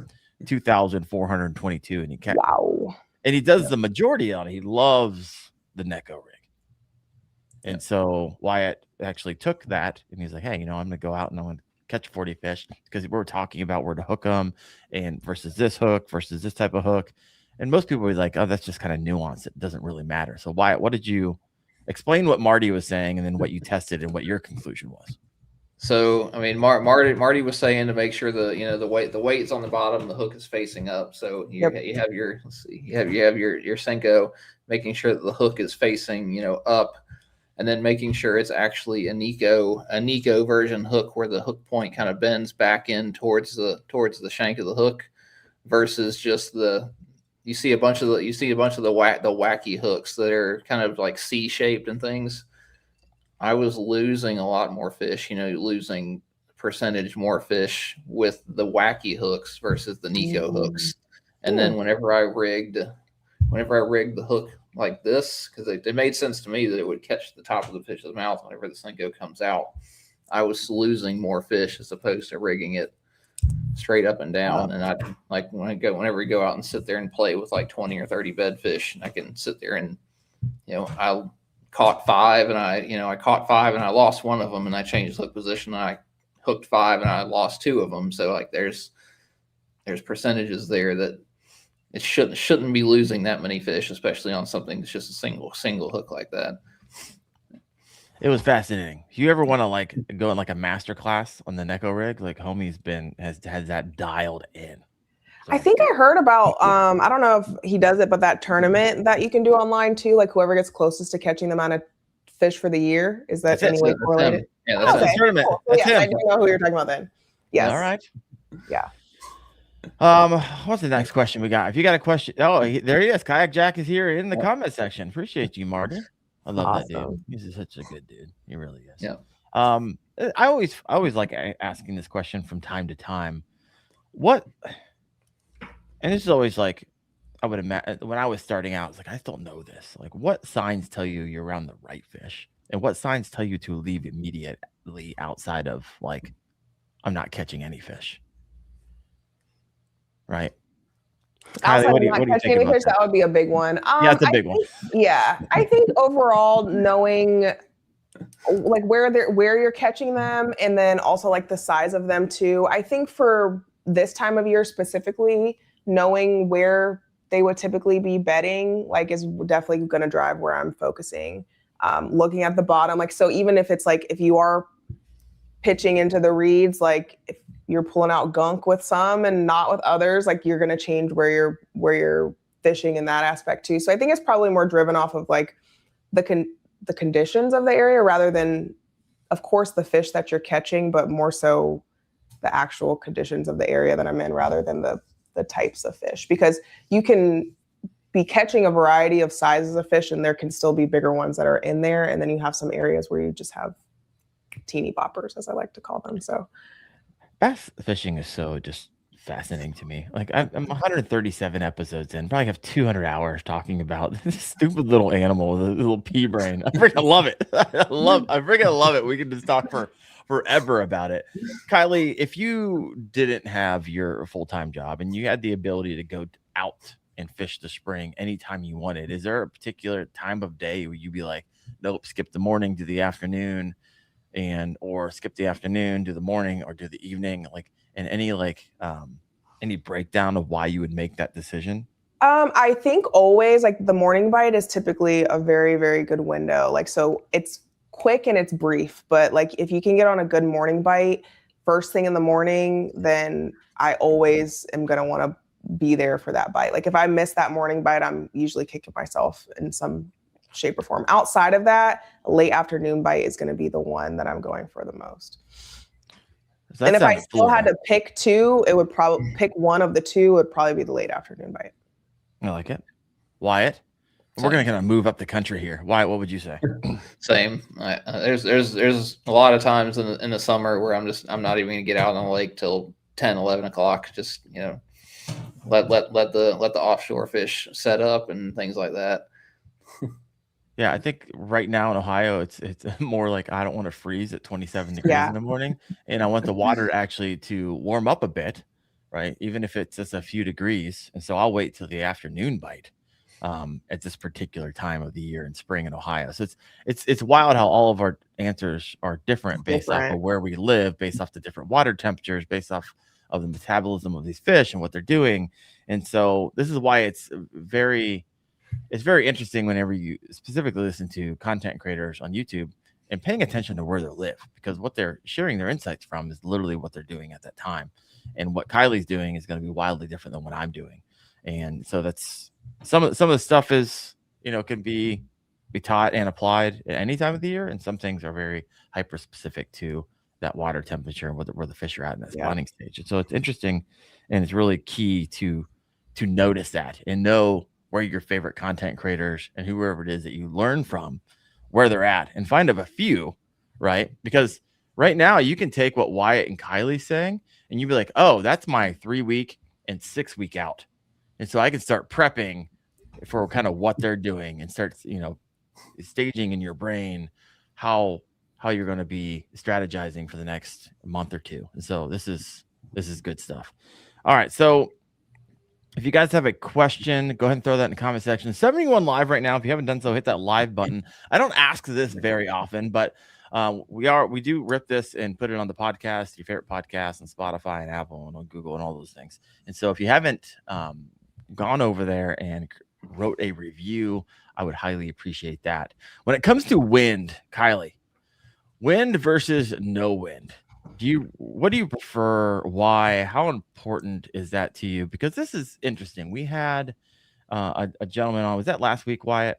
2,422 and he kept and he does the majority on it. He loves the Neko rig. And so Wyatt actually took that and he's like, hey, I'm gonna go out and I'm gonna catch 40 fish because we're talking about where to hook them and versus this hook versus this type of hook. And most people will be like, oh, that's just kind of nuance. It doesn't really matter. So Wyatt, what did you explain what Marty was saying and then what you tested and what your conclusion was? So, I mean, Marty was saying to make sure the weight's on the bottom, the hook is facing up. So you have your Senko, making sure that the hook is facing up, and then making sure it's actually a Nico version hook where the hook point kind of bends back in towards the shank of the hook, versus just you see a bunch of the wacky hooks that are kind of like C-shaped and things. I was losing a lot more fish, losing percentage more fish with the wacky hooks versus the Nico hooks. And then whenever I rigged the hook like this, because it made sense to me that it would catch the top of the fish's mouth whenever the Senko comes out, I was losing more fish as opposed to rigging it straight up and down. And I like whenever we go out and sit there and play with like 20 or 30 bed fish, I can sit there and caught 5 and I caught 5 and I lost one of them, and I changed hook position and I hooked 5 and I lost 2 of them. So like there's percentages there that it shouldn't be losing that many fish, especially on something that's just a single hook like that. It was fascinating. If you ever want to like go in like a master class on the Neko rig, like homie's has that dialed in. So. I think I heard about I don't know if he does it, but that tournament that you can do online too, like whoever gets closest to catching the amount of fish for the year. Is that any way correlated? Yeah, that's okay. tournament. Cool. So, yes, I do know who you're talking about then. Yes. All right. Yeah. What's the next question we got? If you got a question, there he is. Kayak Jack is here in the comment section. Appreciate you, Martin. I love that dude. He's such a good dude. He really is. Yeah. I always like asking this question from time to time. What? And this is always like, I would imagine when I was starting out, it's like I still know this. Like, what signs tell you you're around the right fish, and what signs tell you to leave immediately outside of like, I'm not catching any fish. Right. Kylee, what do you think about that would be a big one. Yeah, it's a big one. Yeah, I think overall knowing like where you're catching them, and then also like the size of them too. I think for this time of year specifically, knowing where they would typically be bedding like is definitely going to drive where I'm focusing. Looking at the bottom, like so even if it's like if you are pitching into the reeds, like if you're pulling out gunk with some and not with others, like you're going to change where you're fishing in that aspect too. So I think it's probably more driven off of like the conditions of the area rather than, of course, the fish that you're catching, but more so the actual conditions of the area that I'm in rather than the types of fish, because you can be catching a variety of sizes of fish and there can still be bigger ones that are in there. And then you have some areas where you just have teeny boppers, as I like to call them. So bass fishing is so just fascinating to me. Like I'm 137 episodes in, probably have 200 hours talking about this stupid little animal with a little pea brain. I freaking love it. I freaking love it. We can just talk forever about it. Kylee, if you didn't have your full-time job and you had the ability to go out and fish the spring anytime you wanted, is there a particular time of day where you'd be like, nope, skip the morning, do the afternoon, or skip the afternoon, do the morning, or do the evening? Like, and any breakdown of why you would make that decision? I think always like the morning bite is typically a very, very good window. Like, so it's quick and it's brief, but like if you can get on a good morning bite first thing in the morning, then I always am going to want to be there for that bite. Like if I miss that morning bite, I'm usually kicking myself in some shape or form. Outside of that, a late afternoon bite is going to be the one that I'm going for the most. And if I still had to pick two, it would probably pick one of the two would probably be the late afternoon bite. I like it. Wyatt? We're going to kind of move up the country here. Wyatt, what would you say? Same. There's a lot of times in the summer where I'm not even going to get out on the lake till 10, 11 o'clock. Just, let the offshore fish set up and things like that. Yeah, I think right now in Ohio, it's more like I don't want to freeze at 27 degrees in the morning, and I want the water actually to warm up a bit, right? Even if it's just a few degrees. And so I'll wait till the afternoon bite at this particular time of the year in spring in Ohio. So it's wild how all of our answers are different based off of where we live, based off the different water temperatures, based off of the metabolism of these fish and what they're doing. And so this is why it's very interesting whenever you specifically listen to content creators on YouTube and paying attention to where they live, because what they're sharing their insights from is literally what they're doing at that time. And what Kylie's doing is going to be wildly different than what I'm doing. And so that's some of the stuff is, can be taught and applied at any time of the year. And some things are very hyper specific to that water temperature and where the fish are at in that spawning stage. And so it's interesting, and it's really key to notice that and know where your favorite content creators and whoever it is that you learn from, where they're at, and find a few, right? Because right now you can take what Wyatt and Kylie's saying and you'd be like, oh, that's my 3 week and 6 week out. And so I can start prepping for kind of what they're doing and start, staging in your brain how you're going to be strategizing for the next month or two. And so this is good stuff. All right. So If you guys have a question, go ahead and throw that in the comment section. 71 live right now. If you haven't done so, hit that live button. I don't ask this very often, but we do rip this and put it on the podcast, your favorite podcast, and Spotify and Apple and on Google and all those things. And so if you haven't gone over there and wrote a review, I would highly appreciate that. When it comes to wind, Kylee, wind versus no wind. What do you prefer? Why? How important is that to you? Because this is interesting. We had a gentleman on. Was that last week, Wyatt?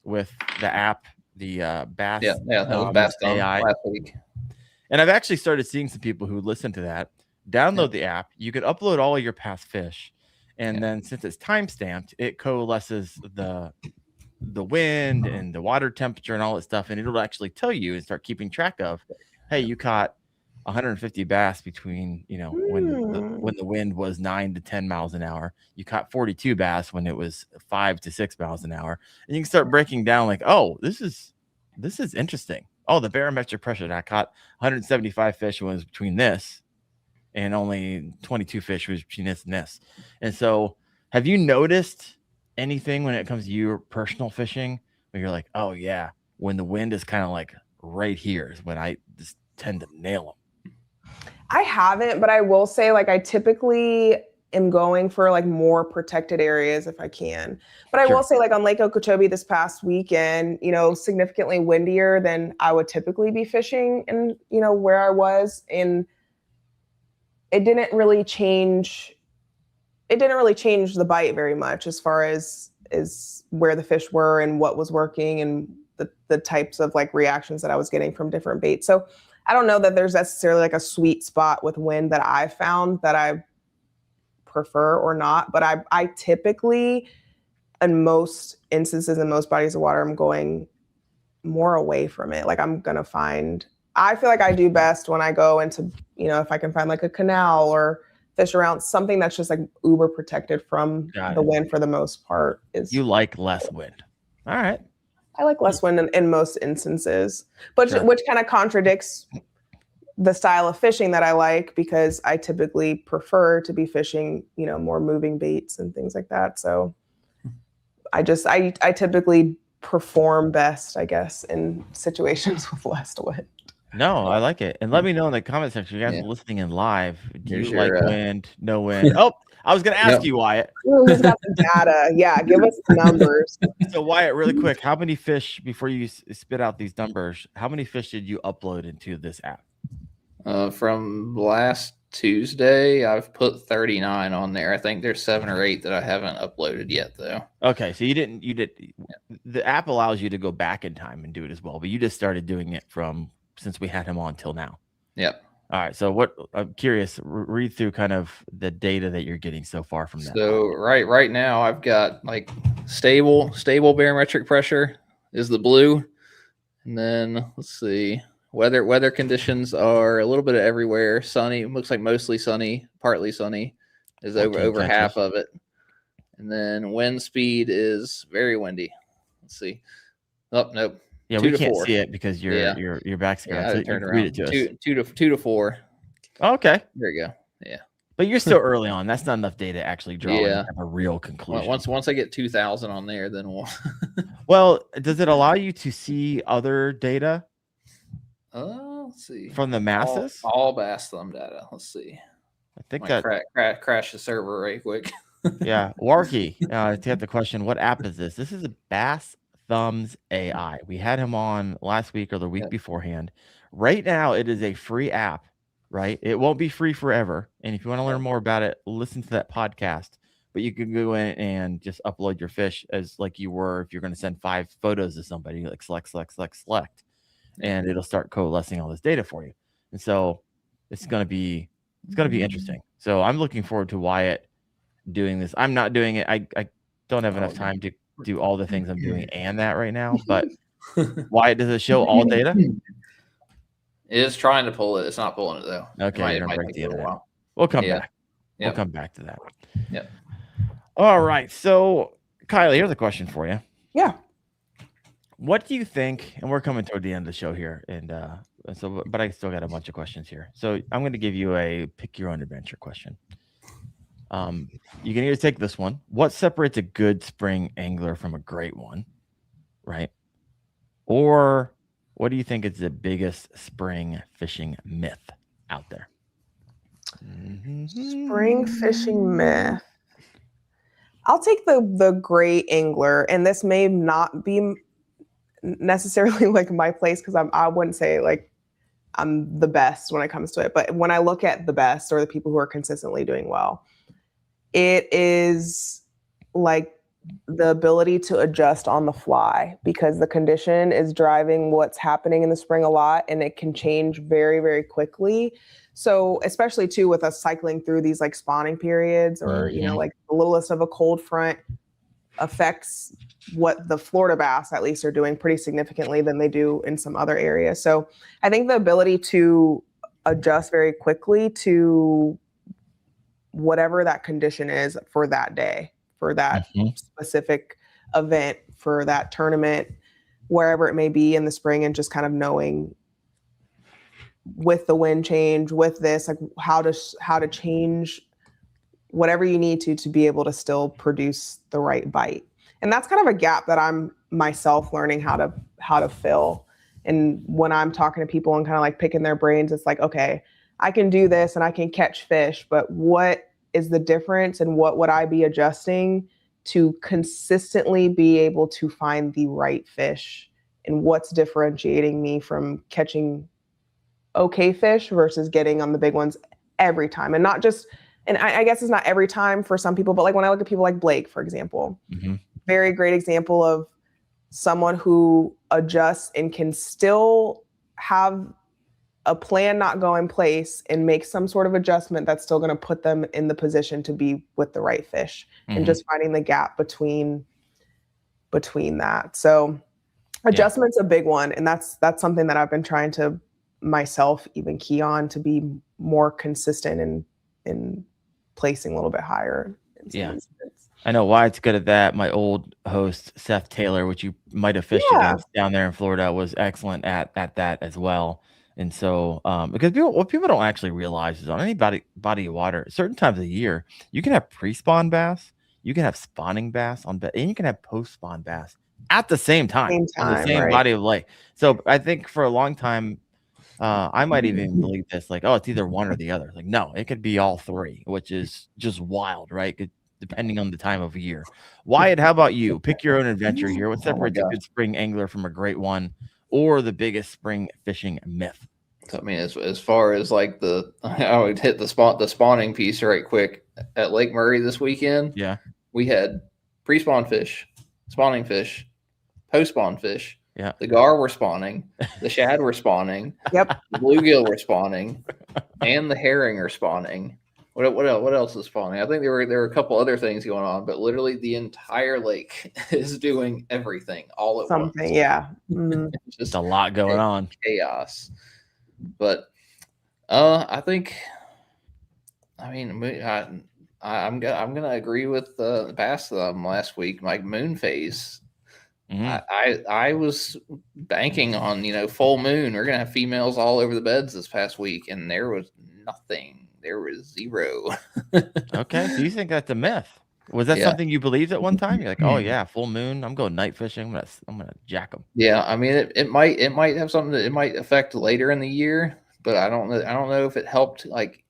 With the app, the Bass. Yeah, that was Bass AI last week. And I've actually started seeing some people who listen to that. Download the app. You could upload all of your past fish, and then since it's time stamped, it coalesces the wind and the water temperature and all that stuff, and it'll actually tell you and start keeping track of, hey, you caught 150 bass between, when the wind was 9 to 10 miles an hour. You caught 42 bass when it was 5 to 6 miles an hour. And you can start breaking down like, oh, this is interesting. Oh, the barometric pressure. I caught 175 fish when it was between this, and only 22 fish was between this and this. And so have you noticed anything when it comes to your personal fishing where you're like, oh yeah, when the wind is kind of like right here is when I just tend to nail them? I haven't, but I will say, like, I typically am going for like more protected areas if I can. But I will say, like, on Lake Okeechobee this past weekend, significantly windier than I would typically be fishing and, where I was. And it didn't really change the bite very much as far as where the fish were and what was working and the types of like reactions that I was getting from different baits. So I don't know that there's necessarily like a sweet spot with wind that I found that I prefer or not, but I typically, in most instances, in most bodies of water, I'm going more away from it. Like I feel like I do best when I go into, if I can find like a canal or fish around something that's just like uber protected from the wind for the most part. You like less wind. All right. I like less wind in most instances, but which kind of contradicts the style of fishing that I like, because I typically prefer to be fishing, more moving baits and things like that. So I typically perform best, I guess, in situations with less wind. No, I like it. And let me know in the comment section, you guys listening in live, do you like wind, no wind? Oh, I was going to ask you, Wyatt. Who's got the data? Yeah, give us the numbers. So, Wyatt, really quick, how many fish, before you spit out these numbers, how many fish did you upload into this app? From last Tuesday, I've put 39 on there. I think there's 7 or 8 that I haven't uploaded yet, though. Okay, so you did. The app allows you to go back in time and do it as well, but you just started doing it since we had him on till now. Yep. All right. So I'm curious, read through kind of the data that you're getting so far from that. So right now I've got like stable barometric pressure is the blue. And then let's see, weather conditions are a little bit of everywhere. Sunny, looks like mostly sunny, partly sunny is over half of it. And then wind speed is very windy. Let's see. Oh, nope. Yeah, we can't see it because your back's gone. So turned around. Read it to us. 2 to 4. Okay. There you go. Yeah. But you're still early on. That's not enough data to actually draw a real conclusion. Once I get 2,000 on there, then we'll. Well, does it allow you to see other data? Let's see. From the masses? All bass thumb data. Let's see. I think crash the server right quick. Yeah. Warky, to get the question, what app is this? This is a Bass Thumbs AI. We had him on last week or the week beforehand. Right now, it is a free app, right? It won't be free forever. And if you want to learn more about it, listen to that podcast. But you can go in and just upload your fish as like you were if you're going to send 5 photos to somebody, like select. And it'll start coalescing all this data for you. And so it's going to be interesting. So I'm looking forward to Wyatt doing this. I'm not doing it. I don't have enough time to do all the things I'm doing and that right now, but Wyatt, does it show all data? It is trying to pull it. It's not pulling it though. Okay, it might take a while. We'll come back. We'll come back to that. Yep. All right. So Kylee, here's a question for you. Yeah. What do you think? And we're coming toward the end of the show here, but I still got a bunch of questions here. So I'm going to give you a pick your own adventure question. You can either take this one. What separates a good spring angler from a great one, right? Or what do you think is the biggest spring fishing myth out there? Spring fishing myth. I'll take the great angler, and this may not be necessarily like my place because I wouldn't say like I'm the best when it comes to it. But when I look at the best or the people who are consistently doing well, it is like the ability to adjust on the fly because the condition is driving what's happening in the spring a lot, and it can change very, very quickly. So especially too with us cycling through these like spawning periods or, you know, like the littlest of a cold front affects what the Florida bass at least are doing pretty significantly than they do in some other areas. So I think the ability to adjust very quickly to whatever that condition is for that day, for that specific event, for that tournament, wherever it may be in the spring, and just kind of knowing with the wind change, with this, like how to change whatever you need to be able to still produce the right bite. And that's kind of a gap that I'm myself learning how to fill. And when I'm talking to people and kind of like picking their brains, it's like, okay, I can do this and I can catch fish, but what is the difference and what would I be adjusting to consistently be able to find the right fish? And what's differentiating me from catching okay fish versus getting on the big ones every time? And not just, and I guess it's not every time for some people, but like when I look at people like Blake, for example, very great example of someone who adjusts and can still have a plan not go in place and make some sort of adjustment that's still going to put them in the position to be with the right fish, and just finding the gap between that. So adjustment's a big one. And that's something that I've been trying to myself even key on to be more consistent in placing a little bit higher. I know Wyatt's good at that. My old host, Seth Taylor, which you might have fished against down there in Florida, was excellent at that as well. And so, because what people don't actually realize is on any body of water, certain times of the year, you can have pre-spawn bass, you can have spawning bass and you can have post-spawn bass at the same time on the same body of lake. So I think for a long time, I might even believe this, like, oh, it's either one or the other. Like, no, it could be all three, which is just wild, right? Depending on the time of year. Wyatt, how about you? Pick your own adventure here. What separates a good spring angler from a great one, or the biggest spring fishing myth? So, I mean, as far as like I would hit the spawning piece right quick at Lake Murray this weekend. Yeah, we had pre-spawn fish, spawning fish, post-spawn fish. Yeah, the gar were spawning, the shad were spawning, the bluegill were spawning, and the herring are spawning. What else is spawning? I think there were a couple other things going on, but literally the entire lake is doing everything all at once. Yeah. Just a lot going on. Chaos. But I think, I mean, I'm gonna agree with the bass last week. Like moon phase, I was banking on full moon. We're gonna have females all over the beds this past week, and there was nothing. There was zero. Okay, do you think that's a myth? Was that something you believed at one time? You're like, oh yeah, full moon, I'm going night fishing. I'm gonna jack them. Yeah, I mean, it might have something that it might affect later in the year, but I don't know if it helped. Like,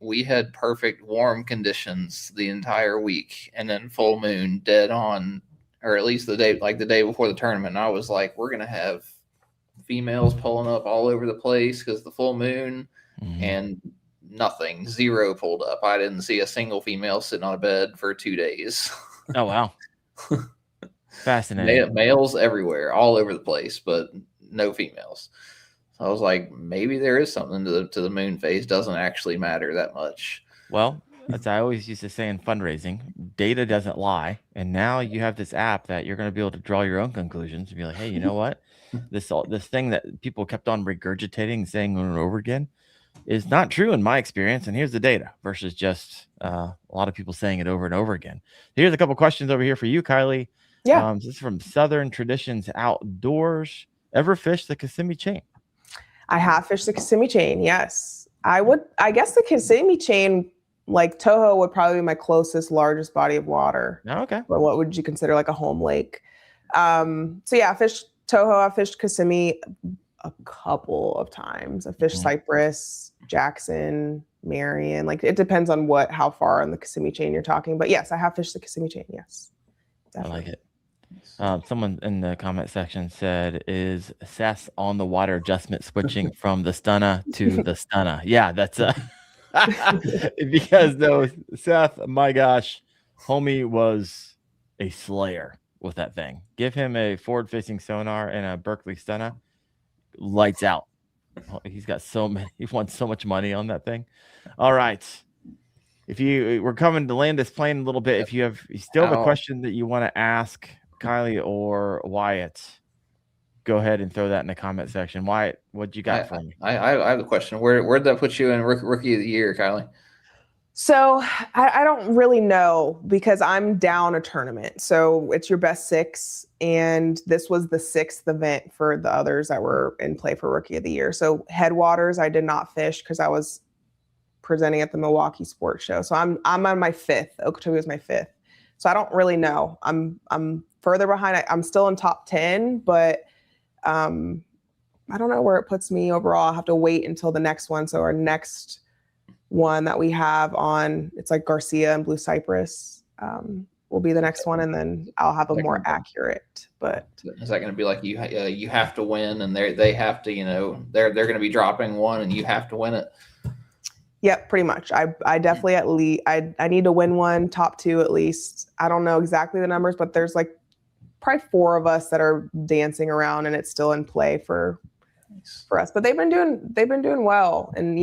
we had perfect warm conditions the entire week, and then full moon dead on, or at least the day before the tournament. And I was like, we're gonna have females pulling up all over the place because the full moon, and nothing, zero pulled up. I didn't see a single female sitting on a bed for 2 days. Oh wow. Fascinating. Males everywhere, all over the place, but no females. So I was like, maybe there is something to the moon phase. Doesn't actually matter that much. Well, as I always used to say in fundraising, data doesn't lie. And now you have this app that you're going to be able to draw your own conclusions and be like, hey, you know what? This thing that people kept on regurgitating and saying over and over again is not true in my experience. And here's the data versus just a lot of people saying it over and over again. Here's a couple questions over here for you, Kylee. Yeah. This is from Southern Traditions Outdoors. Ever fished the Kissimmee chain? I have fished the Kissimmee chain. Yes. I guess the Kissimmee chain like Toho would probably be my closest, largest body of water. Oh, okay. Or what would you consider like a home lake? So yeah, I fished Toho. I fished Kissimmee a couple of times. I fished Cypress, Jackson, Marion. Like it depends on how far on the Kissimmee chain you're talking. But yes, I have fished the Kissimmee chain. Yes, definitely. I like it. Someone in the comment section said, "Is Seth on the water adjustment switching from the stunner to the stunner?" Yeah, that's because no, Seth, my gosh, homie was a slayer with that thing. Give him a forward-facing sonar and a Berkeley stunner, lights out. He's got he won so much money on that thing. All right. We're coming to land this plane a little bit. If you still have a question that you want to ask Kylee or Wyatt, go ahead and throw that in the comment section. Wyatt, what you got for me? I have a question. Where'd that put you in rookie of the year, Kylee? So I don't really know because I'm down a tournament. So it's your best 6. And this was the 6th event for the others that were in play for rookie of the year. So Headwaters, I did not fish because I was presenting at the Milwaukee Sports Show. So I'm on my 5th. Okeechobee was my 5th. So I don't really know. I'm further behind. I'm still in top 10, but I don't know where it puts me overall. I'll have to wait until the next one. So our next one that we have on, it's like Garcia and Blue Cypress will be the next one, and then I'll have a more accurate. But is that going to be like you have to win, and they have to, they're going to be dropping one, and you have to win it? Yep, pretty much. I definitely at least I need to win one, top 2 at least. I don't know exactly the numbers, but there's like probably 4 of us that are dancing around, and it's still in play for us. But they've been doing well, and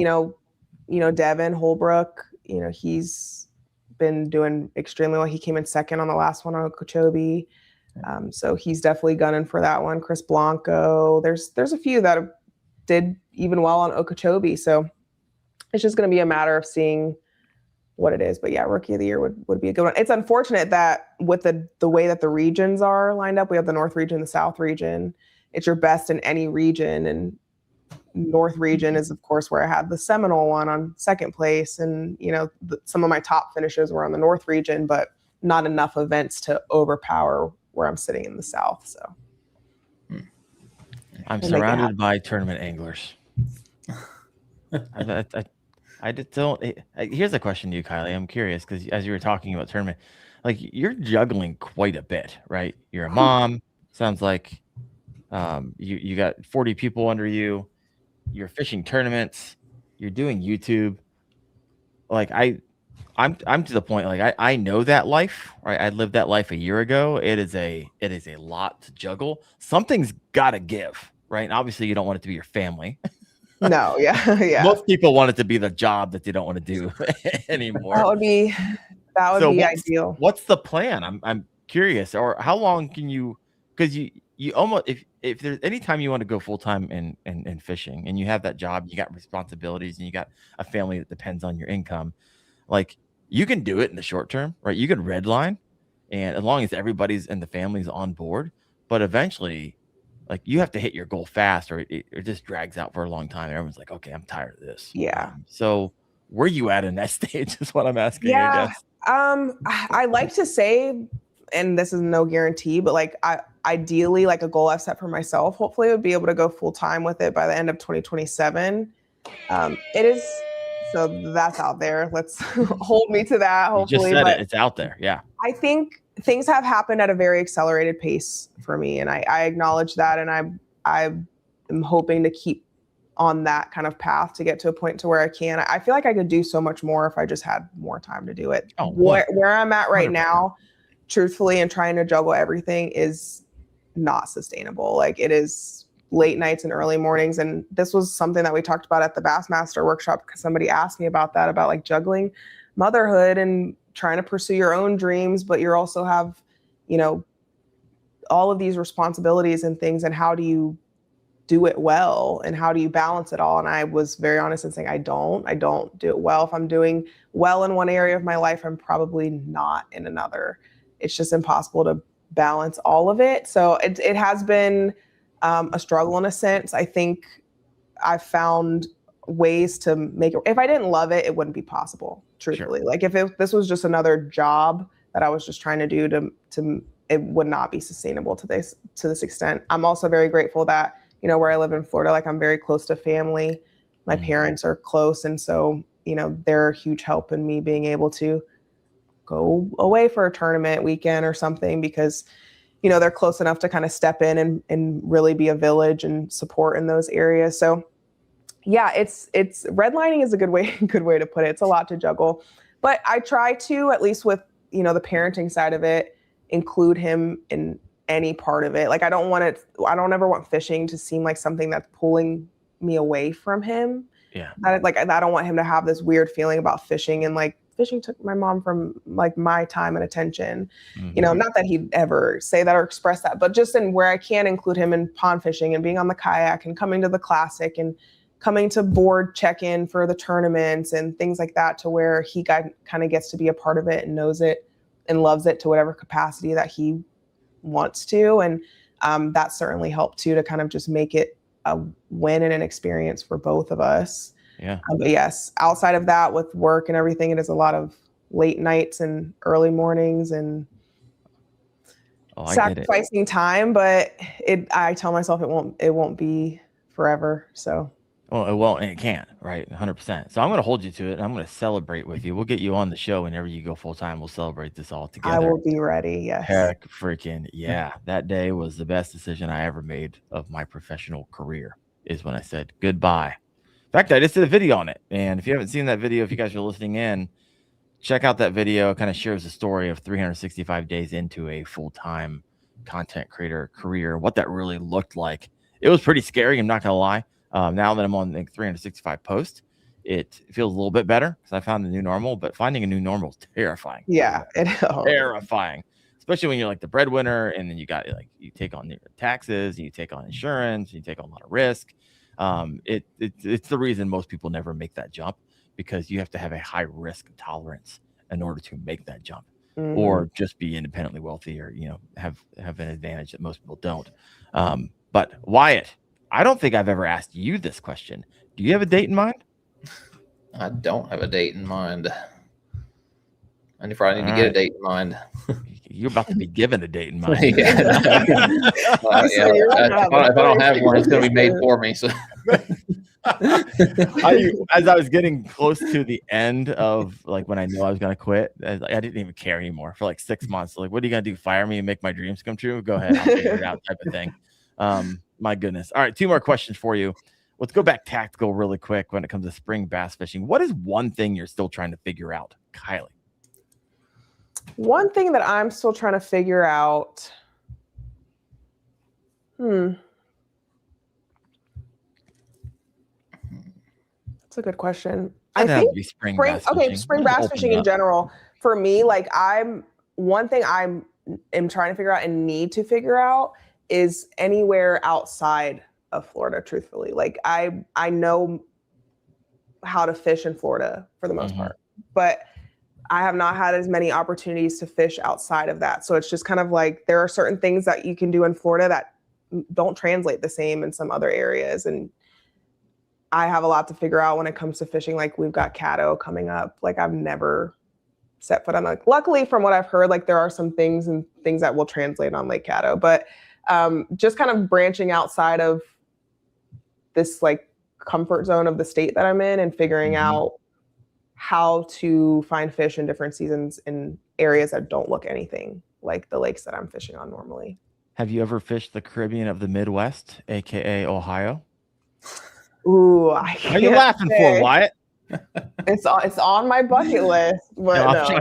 Devin Holbrook, he's been doing extremely well. He came in 2nd on the last one on Okeechobee. So he's definitely gunning for that one. Chris Blanco. There's a few that did even well on Okeechobee. So it's just going to be a matter of seeing what it is. But yeah, rookie of the year would be a good one. It's unfortunate that with the way that the regions are lined up, we have the North region, the South region. It's your best in any region, and North region is of course where I had the Seminole one on 2nd place, and some of my top finishes were on the North region, but not enough events to overpower where I'm sitting in the South. So I'm surrounded by tournament anglers. I just don't. Here's a question to you, Kylee. I'm curious because as you were talking about tournament, like you're juggling quite a bit, right? You're a mom. Sounds like you got 40 people under you. You're fishing tournaments. You're doing YouTube. Like I'm to the point. Like I know that life. Right? I lived that life a year ago. It is a lot to juggle. Something's got to give, right? And obviously, you don't want it to be your family. No, yeah. Most people want it to be the job that they don't want to do anymore. That would be ideal. What's the plan? I'm curious. Or how long can you? Because you almost if there's any time you want to go full time in fishing and you have that job, you got responsibilities and you got a family that depends on your income, like you can do it in the short term, right? You can redline, and as long as everybody's and the family's on board, but eventually. Like you have to hit your goal fast, or it just drags out for a long time. Everyone's like, "Okay, I'm tired of this." Yeah. So, where you at in that stage is what I'm asking. Yeah. I guess. I like to say, and this is no guarantee, but like ideally, like a goal I've set for myself, hopefully, I would be able to go full time with it by the end of 2027. It is. So that's out there. Let's hold me to that. Hopefully, you just said it. It's out there. Yeah. I think things have happened at a very accelerated pace for me, and I acknowledge that, and I am hoping to keep on that kind of path to get to a point to where I can. I feel like I could do so much more if I just had more time to do it. Where I'm at right 100%. Now, truthfully, and trying to juggle everything is not sustainable. Like it is late nights and early mornings, and this was something that we talked about at the Bassmaster workshop because somebody asked me about that, about like juggling motherhood and trying to pursue your own dreams, but you also have, all of these responsibilities and things, and how do you do it well, and how do you balance it all? And I was very honest in saying I don't do it well. If I'm doing well in one area of my life, I'm probably not in another. It's just impossible to balance all of it. So it has been a struggle in a sense. I think I've found ways to make it. If I didn't love it, it wouldn't be possible, truthfully. Sure. Like if this was just another job that I was just trying to do to it would not be sustainable to this extent. I'm also very grateful that, you know, where I live in Florida, like I'm very close to family. My parents are close. And so, you know, they're a huge help in me being able to go away for a tournament weekend or something, because, you know, they're close enough to kind of step in and really be a village and support in those areas. So yeah, it's redlining is a good way to put it. It's a lot to juggle, but I try to, at least with, you know, the parenting side of it, include him in any part of it. Like I don't ever want fishing to seem like something that's pulling me away from him. Yeah. I don't want him to have this weird feeling about fishing and like fishing took my mom from like my time and attention. You know, not that he'd ever say that or express that, but just in where I can include him in pond fishing and being on the kayak and coming to the classic and coming to board check-in for the tournaments and things like that, to where he kind of gets to be a part of it and knows it and loves it to whatever capacity that he wants to. And that certainly helped too, to kind of just make it a win and an experience for both of us. Yeah. But yes, outside of that, with work and everything, it is a lot of late nights and early mornings and sacrificing time. But I tell myself it won't be forever. So. Well, it won't, and it can't, right? 100%. So I'm going to hold you to it. And I'm going to celebrate with you. We'll get you on the show whenever you go full time. We'll celebrate this all together. I will be ready. Yes. Heck, freaking yeah! That day was the best decision I ever made of my professional career. Is when I said goodbye. In fact, I just did a video on it, and if you haven't seen that video, if you guys are listening in, check out that video. It kind of shares the story of 365 days into a full-time content creator career, what that really looked like. It was pretty scary. I'm not gonna lie. Now that I'm on like 365 posts, it feels a little bit better because I found the new normal, but finding a new normal is terrifying. Yeah. Terrifying, especially when you're like the breadwinner and then you got like, you take on taxes, you take on insurance, you take on a lot of risk. It's the reason most people never make that jump, because you have to have a high risk tolerance in order to make that jump, or just be independently wealthy, or, you know, have an advantage that most people don't. But Wyatt, I don't think I've ever asked you this question. Do you have a date in mind? I don't have a date in mind. I probably need to get a date in mind. You're about to be given a date in mind. If I don't have one, it's going to be made for me. So, as I was getting close to the end of like when I knew I was going to quit, I didn't even care anymore for like 6 months. Like, what are you going to do? Fire me and make my dreams come true? Go ahead, I'll figure it out, type of thing. My goodness. All right, 2 more questions for you. Let's go back tactical really quick when it comes to spring bass fishing. What is one thing you're still trying to figure out, Kylee? One thing that I'm still trying to figure out. That's a good question. I think spring bass fishing in general. For me, like one thing I am trying to figure out and need to figure out is anywhere outside of Florida, truthfully. Like I know how to fish in Florida for the most part, but I have not had as many opportunities to fish outside of that. So it's just kind of like there are certain things that you can do in Florida that don't translate the same in some other areas. And I have a lot to figure out when it comes to fishing. Like we've got Caddo coming up. Like I've never set foot on, like, luckily from what I've heard, like there are some things that will translate on Lake Caddo, but just kind of branching outside of this like comfort zone of the state that I'm in and figuring out how to find fish in different seasons in areas that don't look anything like the lakes that I'm fishing on normally. Have you ever fished the Caribbean of the Midwest, aka Ohio? Ooh, what are you laughing for, Wyatt? It's on my bucket list, but no.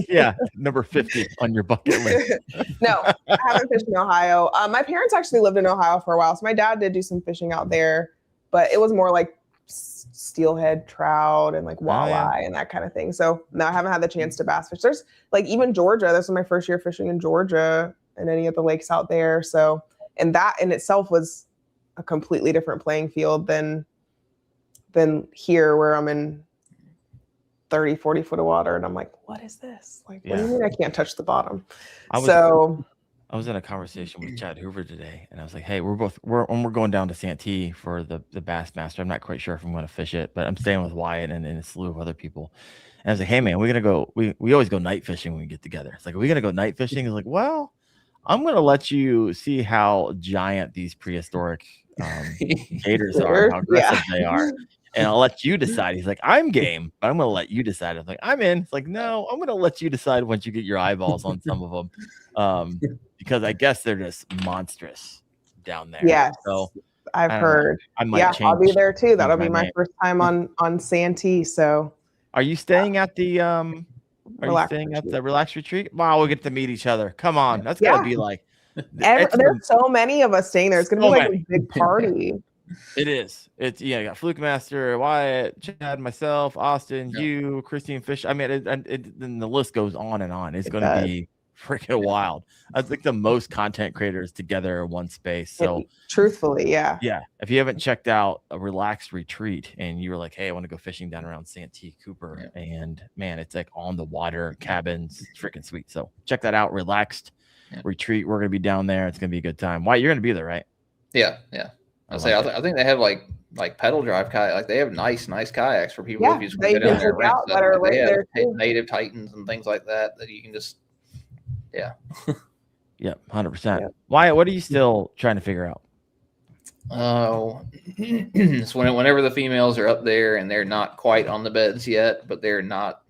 Yeah, number 50 on your bucket list. No, I haven't fished in Ohio. My parents actually lived in Ohio for a while, so my dad did do some fishing out there, but it was more like steelhead trout and like walleye and that kind of thing. So no, I haven't had the chance to bass fish. There's like even Georgia. This was my first year fishing in Georgia and any of the lakes out there. So, and that in itself was a completely different playing field than here, where I'm in 30, 40 foot of water and I'm like, what is this? Like, what do you mean I can't touch the bottom? I was in a conversation with Chad Hoover today, and I was like, "Hey, we're going down to Santee for the Bassmaster. I'm not quite sure if I'm going to fish it, but I'm staying with Wyatt and a slew of other people." And I was like, "Hey, man, we're gonna go. We always go night fishing when we get together. It's like, are we gonna go night fishing?" He's like, "Well, I'm gonna let you see how giant these prehistoric gators are, how aggressive they are." And I'll let you decide. He's like, I'm game, but I'm going to let you decide. I'm like, I'm in. It's like, no, I'm going to let you decide once you get your eyeballs on some of them. Because I guess they're just monstrous down there. Yes. So I've heard. I might change. I'll be there too. That'll be my first time on Santee. So are you staying at the relax retreat? Wow, we'll get to meet each other. Come on. That's gotta be like there's so many of us staying there. It's gonna be like a big party. It is. It's you got Fluke Master, Wyatt, Chad, myself, Austin, you, Christine Fish. I mean, then the list goes on and on. It's going to be freaking wild. I think the most content creators together in one space. So, truthfully, yeah. If you haven't checked out a relaxed retreat and you were like, "Hey, I want to go fishing down around Santee Cooper," and man, it's like on the water cabins, it's freaking sweet. So check that out. Relaxed retreat. We're going to be down there. It's going to be a good time. Wyatt, you're going to be there, right? Yeah. I think they have like pedal drive kayak. Like they have nice kayaks for people if you just want to go down there and rent stuff. That are right there too. Native Titans and things like that you can just Yep, 100%. Wyatt, what are you still trying to figure out? Oh, it's whenever the females are up there and they're not quite on the beds yet, but they're not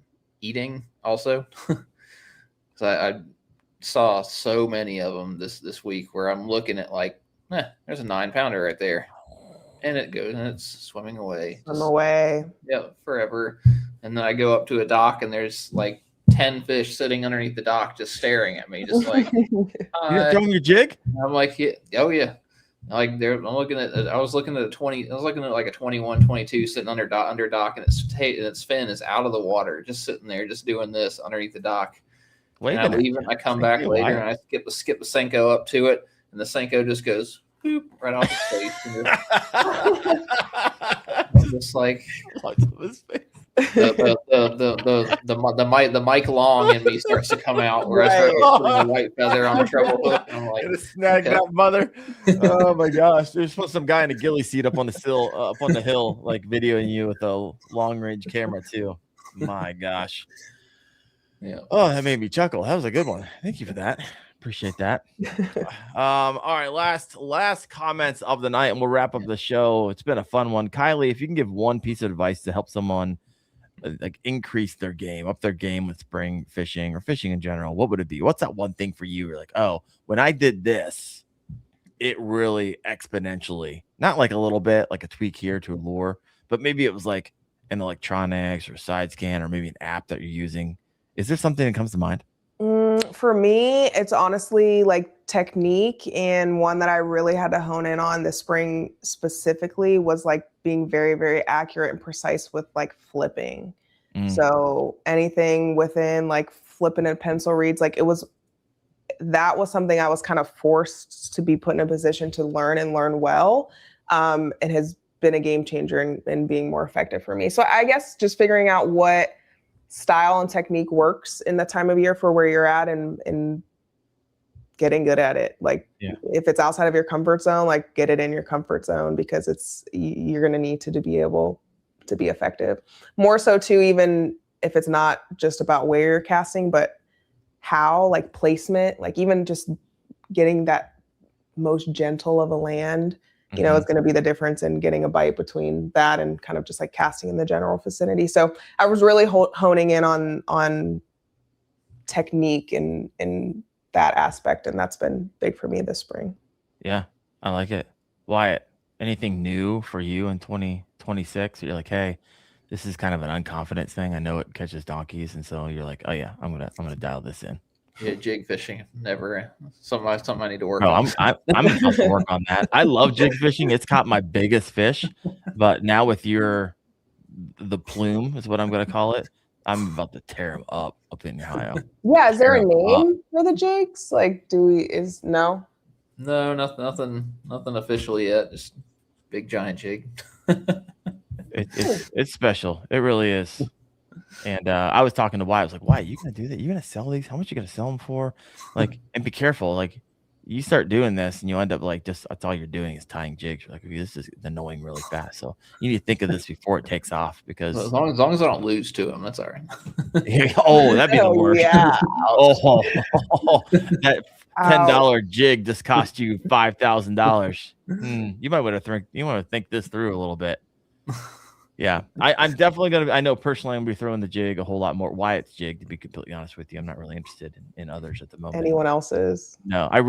eating also. So I saw so many of them this week where I'm looking at like, there's a 9-pounder right there. And it goes and it's swimming away. Forever. And then I go up to a dock and there's like 10 fish sitting underneath the dock just staring at me, just like you throwing your jig? I'm like, yeah. Like I was looking at like a 21, 22 sitting under dock and its fin is out of the water, just sitting there, just doing this underneath the dock. And I leave and I come back later and I skip the Senko up to it. And the Senko just goes boop, right off his face. Just like the Mike Long in me starts to come out where I start putting a white feather on the treble hook. And I'm like, snag that mother. Oh my gosh. There's some guy in a ghillie seat up on the hill, like videoing you with a long range camera too. My gosh. Yeah. Oh, that made me chuckle. That was a good one. Thank you for that. Appreciate that. All right, last comments of the night, and we'll wrap up the show. It's been a fun one. Kylee, if you can give one piece of advice to help someone like increase their game, up their game with spring fishing or fishing in general, what would it be? What's that one thing for you? You're like, oh, when I did this, it really exponentially, not like a little bit, like a tweak here to a lure, but maybe it was like an electronics or side scan or maybe an app that you're using. Is there something that comes to mind? For me, it's honestly like technique, and one that I really had to hone in on this spring specifically was like being very, very accurate and precise with like flipping. So anything within like flipping and pencil reads, like that was something I was kind of forced to be put in a position to learn and learn well. It has been a game changer in being more effective for me. So I guess just figuring out what style and technique works in the time of year for where you're at and getting good at it. Like if it's outside of your comfort zone, like get it in your comfort zone, because you're going to need to be able to be effective. More so too, even if it's not just about where you're casting, but how, like placement, like even just getting that most gentle of a land, you know, is going to be the difference in getting a bite between that and kind of just like casting in the general vicinity. So I was really honing in on technique in that aspect. And that's been big for me this spring. Yeah, I like it. Wyatt, anything new for you in 2026? You're like, hey, this is kind of an unconfidence thing. I know it catches donkeys. And so you're like, oh yeah, I'm going to dial this in. Yeah, jig fishing, never something I need to work on. I'm about to work on that. I love jig fishing. It's caught my biggest fish, but now with the plume is what I'm going to call it. I'm about to tear them up in Ohio. Yeah, is there a name for the jigs? Like, no? No, nothing official yet. Just big giant jig. It's special. It really is. And I was talking to Wyatt. I was like, "Why you gonna do that? You gonna sell these? How much you gonna sell them for? Like, and be careful. Like, you start doing this and you end up like just that's all you're doing is tying jigs. You're like, this is annoying really fast. So you need to think of this before it takes off because as long as I don't lose to them, that's all right. oh, that'd be the worst. Yeah. That $10 jig just cost you $5,000. You might want to think this through a little bit. Yeah, I'm definitely gonna. I know personally, I'm gonna be throwing the jig a whole lot more. Wyatt's jig, to be completely honest with you, I'm not really interested in others at the moment. Anyone else's? No, I'm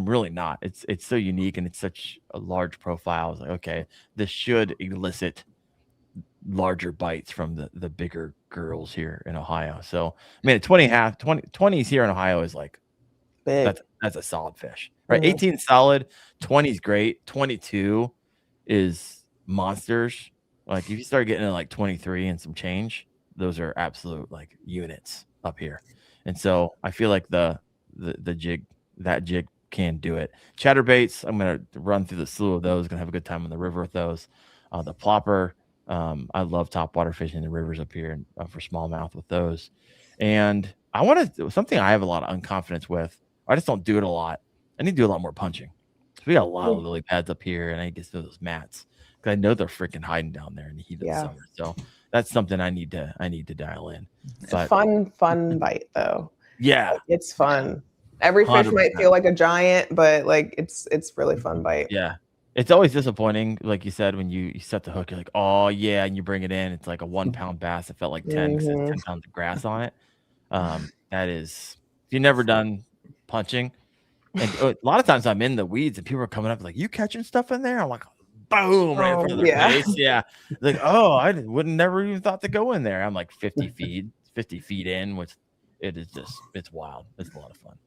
really not. It's so unique and it's such a large profile. I was like, okay, this should elicit larger bites from the bigger girls here in Ohio. So I mean, 20s here in Ohio is like Big. That's a solid fish, right? 18 solid, 20 is great, 22 is monsters. Like if you start getting to like 23 and some change, those are absolute like units up here. And so I feel like that jig can do it. Chatterbaits, I'm gonna run through the slew of those. Gonna have a good time on the river with those. The plopper, I love topwater fishing in the rivers up here and for smallmouth with those. And I want to something I have a lot of unconfidence with. I just don't do it a lot. I need to do a lot more punching. So we got a lot of lily pads up here, and I get to those mats. I know they're freaking hiding down there in the heat of the summer. So that's something I need to dial in. But fun bite though. Yeah. Like, it's fun. Every fish 100%. might feel like a giant, but like it's really fun bite. Yeah. It's always disappointing, like you said, when you set the hook, you're like, oh yeah, and you bring it in, it's like a 1 pound bass. It felt like 10 because it's 10 pounds of grass on it. That is, if you've never done punching, and a lot of times I'm in the weeds and people are coming up like, you catching stuff in there? I'm like, boom, right in front of their face. Yeah. Like, oh, I wouldn't never even thought to go in there. I'm like 50 feet in, which it's wild. It's a lot of fun.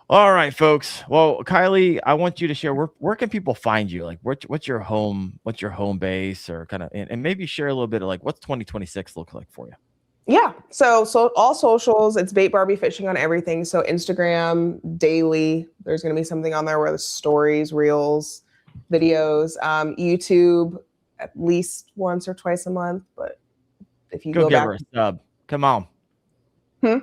All right, folks. Well, Kylee, I want you to share where can people find you? Like what's your home base or kind of and maybe share a little bit of like what's 2026 look like for you? Yeah. So all socials, it's Bait Barbie Fishing on everything. So Instagram, daily, there's going to be something on there where the stories, reels, videos, YouTube at least once or twice a month. But if you go give back, her a sub, come on. I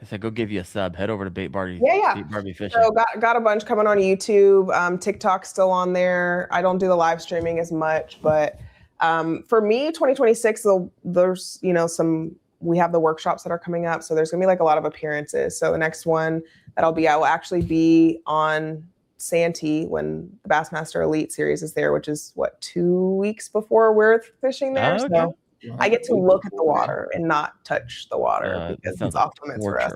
said, go give you a sub. Head over to Bait Barbie. Yeah. Bait Barbie Fishing. So got a bunch coming on YouTube. TikTok's still on there. I don't do the live streaming as much, but for me, 2026, there's we have the workshops that are coming up. So there's gonna be like a lot of appearances. So the next one that I will actually be on Santee when the Bassmaster Elite Series is there, which is 2 weeks before we're fishing there. Okay. So I get to look at the water and not touch the water because it's off limits for us.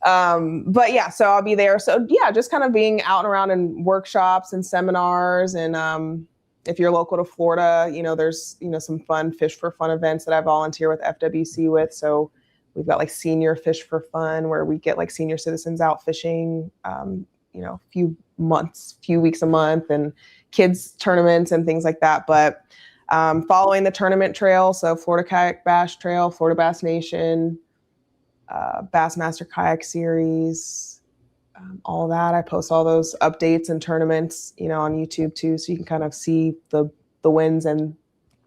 But yeah, so I'll be there. So yeah, just kind of being out and around in workshops and seminars. And if you're local to Florida, there's some fun Fish for Fun events that I volunteer with FWC with. So we've got like senior Fish for Fun where we get like senior citizens out fishing, few weeks a month, and kids tournaments and things like that. But following the tournament trail, so Florida Kayak Bash Trail, Florida Bass Nation, Bassmaster Kayak Series, all of that. I post all those updates and tournaments, on YouTube too, so you can kind of see the wins and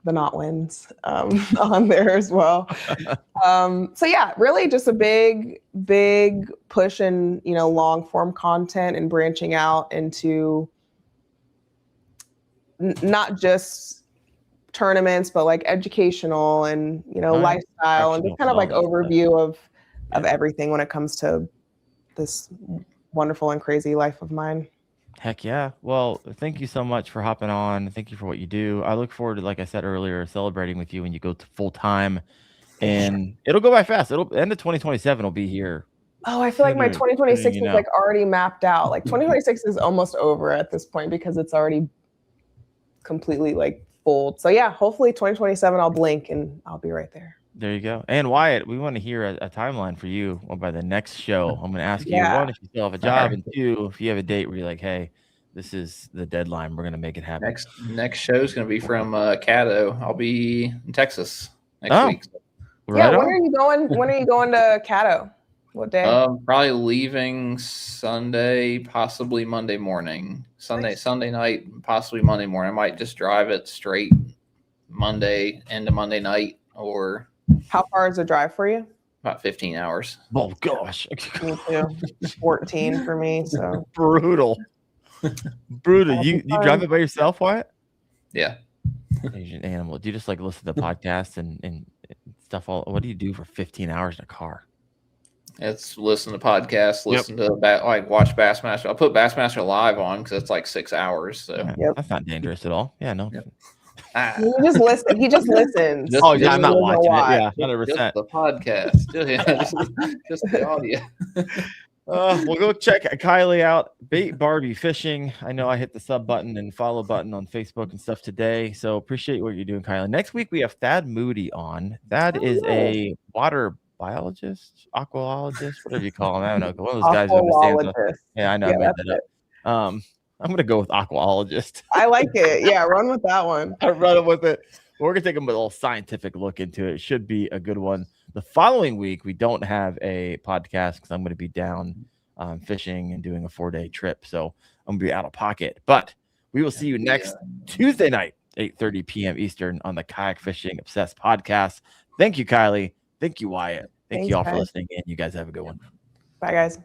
the not wins on there as well. So yeah, really just a big push in long form content and branching out into not just tournaments, but like educational and lifestyle and just kind of like overview of everything when it comes to this wonderful and crazy life of mine. Heck yeah. Well, thank you so much for hopping on. Thank you for what you do. I look forward to, like I said earlier, celebrating with you when you go to full time, and it'll go by fast. It'll end of 2027 will be here. Oh, I feel like my 2026 is like already mapped out. Like 2026 is almost over at this point because it's already completely like full. So yeah, hopefully 2027 I'll blink and I'll be right there. There you go. And Wyatt, we want to hear a timeline for you by the next show. I'm going to ask you, one, if you still have a job, and two, if you have a date where you're like, hey, this is the deadline. We're going to make it happen. Next show is going to be from Caddo. I'll be in Texas next week. Yeah, when are you going? When are you going to Caddo? What day? Probably leaving Sunday, possibly Monday morning. Sunday night, possibly Monday morning. I might just drive it straight Monday into Monday night. Or how far is the drive for you? About 15 hours. Oh gosh, Me too. 14 for me. So brutal. You drive it by yourself, Wyatt? Yeah. You're an animal. Do you just like listen to podcasts and stuff? What do you do for 15 hours in a car? It's listen to podcasts, listen to watch Bassmaster. I'll put Bassmaster Live on because it's like 6 hours. So That's not dangerous at all. Yeah, no. Yep. you just listen. He just listens. I'm not watching it. Yeah, 100%. Just the podcast. just the audio. We'll go check Kylee out. Bait Barbie Fishing. I know I hit the sub button and follow button on Facebook and stuff today. So appreciate what you're doing, Kylee. Next week we have Thad Moody on. Thad is a water biologist, aquaologist, whatever you call him. I don't know. One of those guys who understands. Yeah, I know. I made that up. I'm gonna go with aquaologist. I like it. Yeah, run with that one. I run with it. We're gonna take a little scientific look into it. It should be a good one. The following week, we don't have a podcast because I'm going to be down fishing and doing a 4-day trip. So I'm going to be out of pocket. But we will see you next Tuesday night, 8:30 p.m. Eastern on the Kayak Fishing Obsessed podcast. Thank you, Kylee. Thank you, Wyatt. Thank you all for listening in. You guys have a good one. Bye, guys.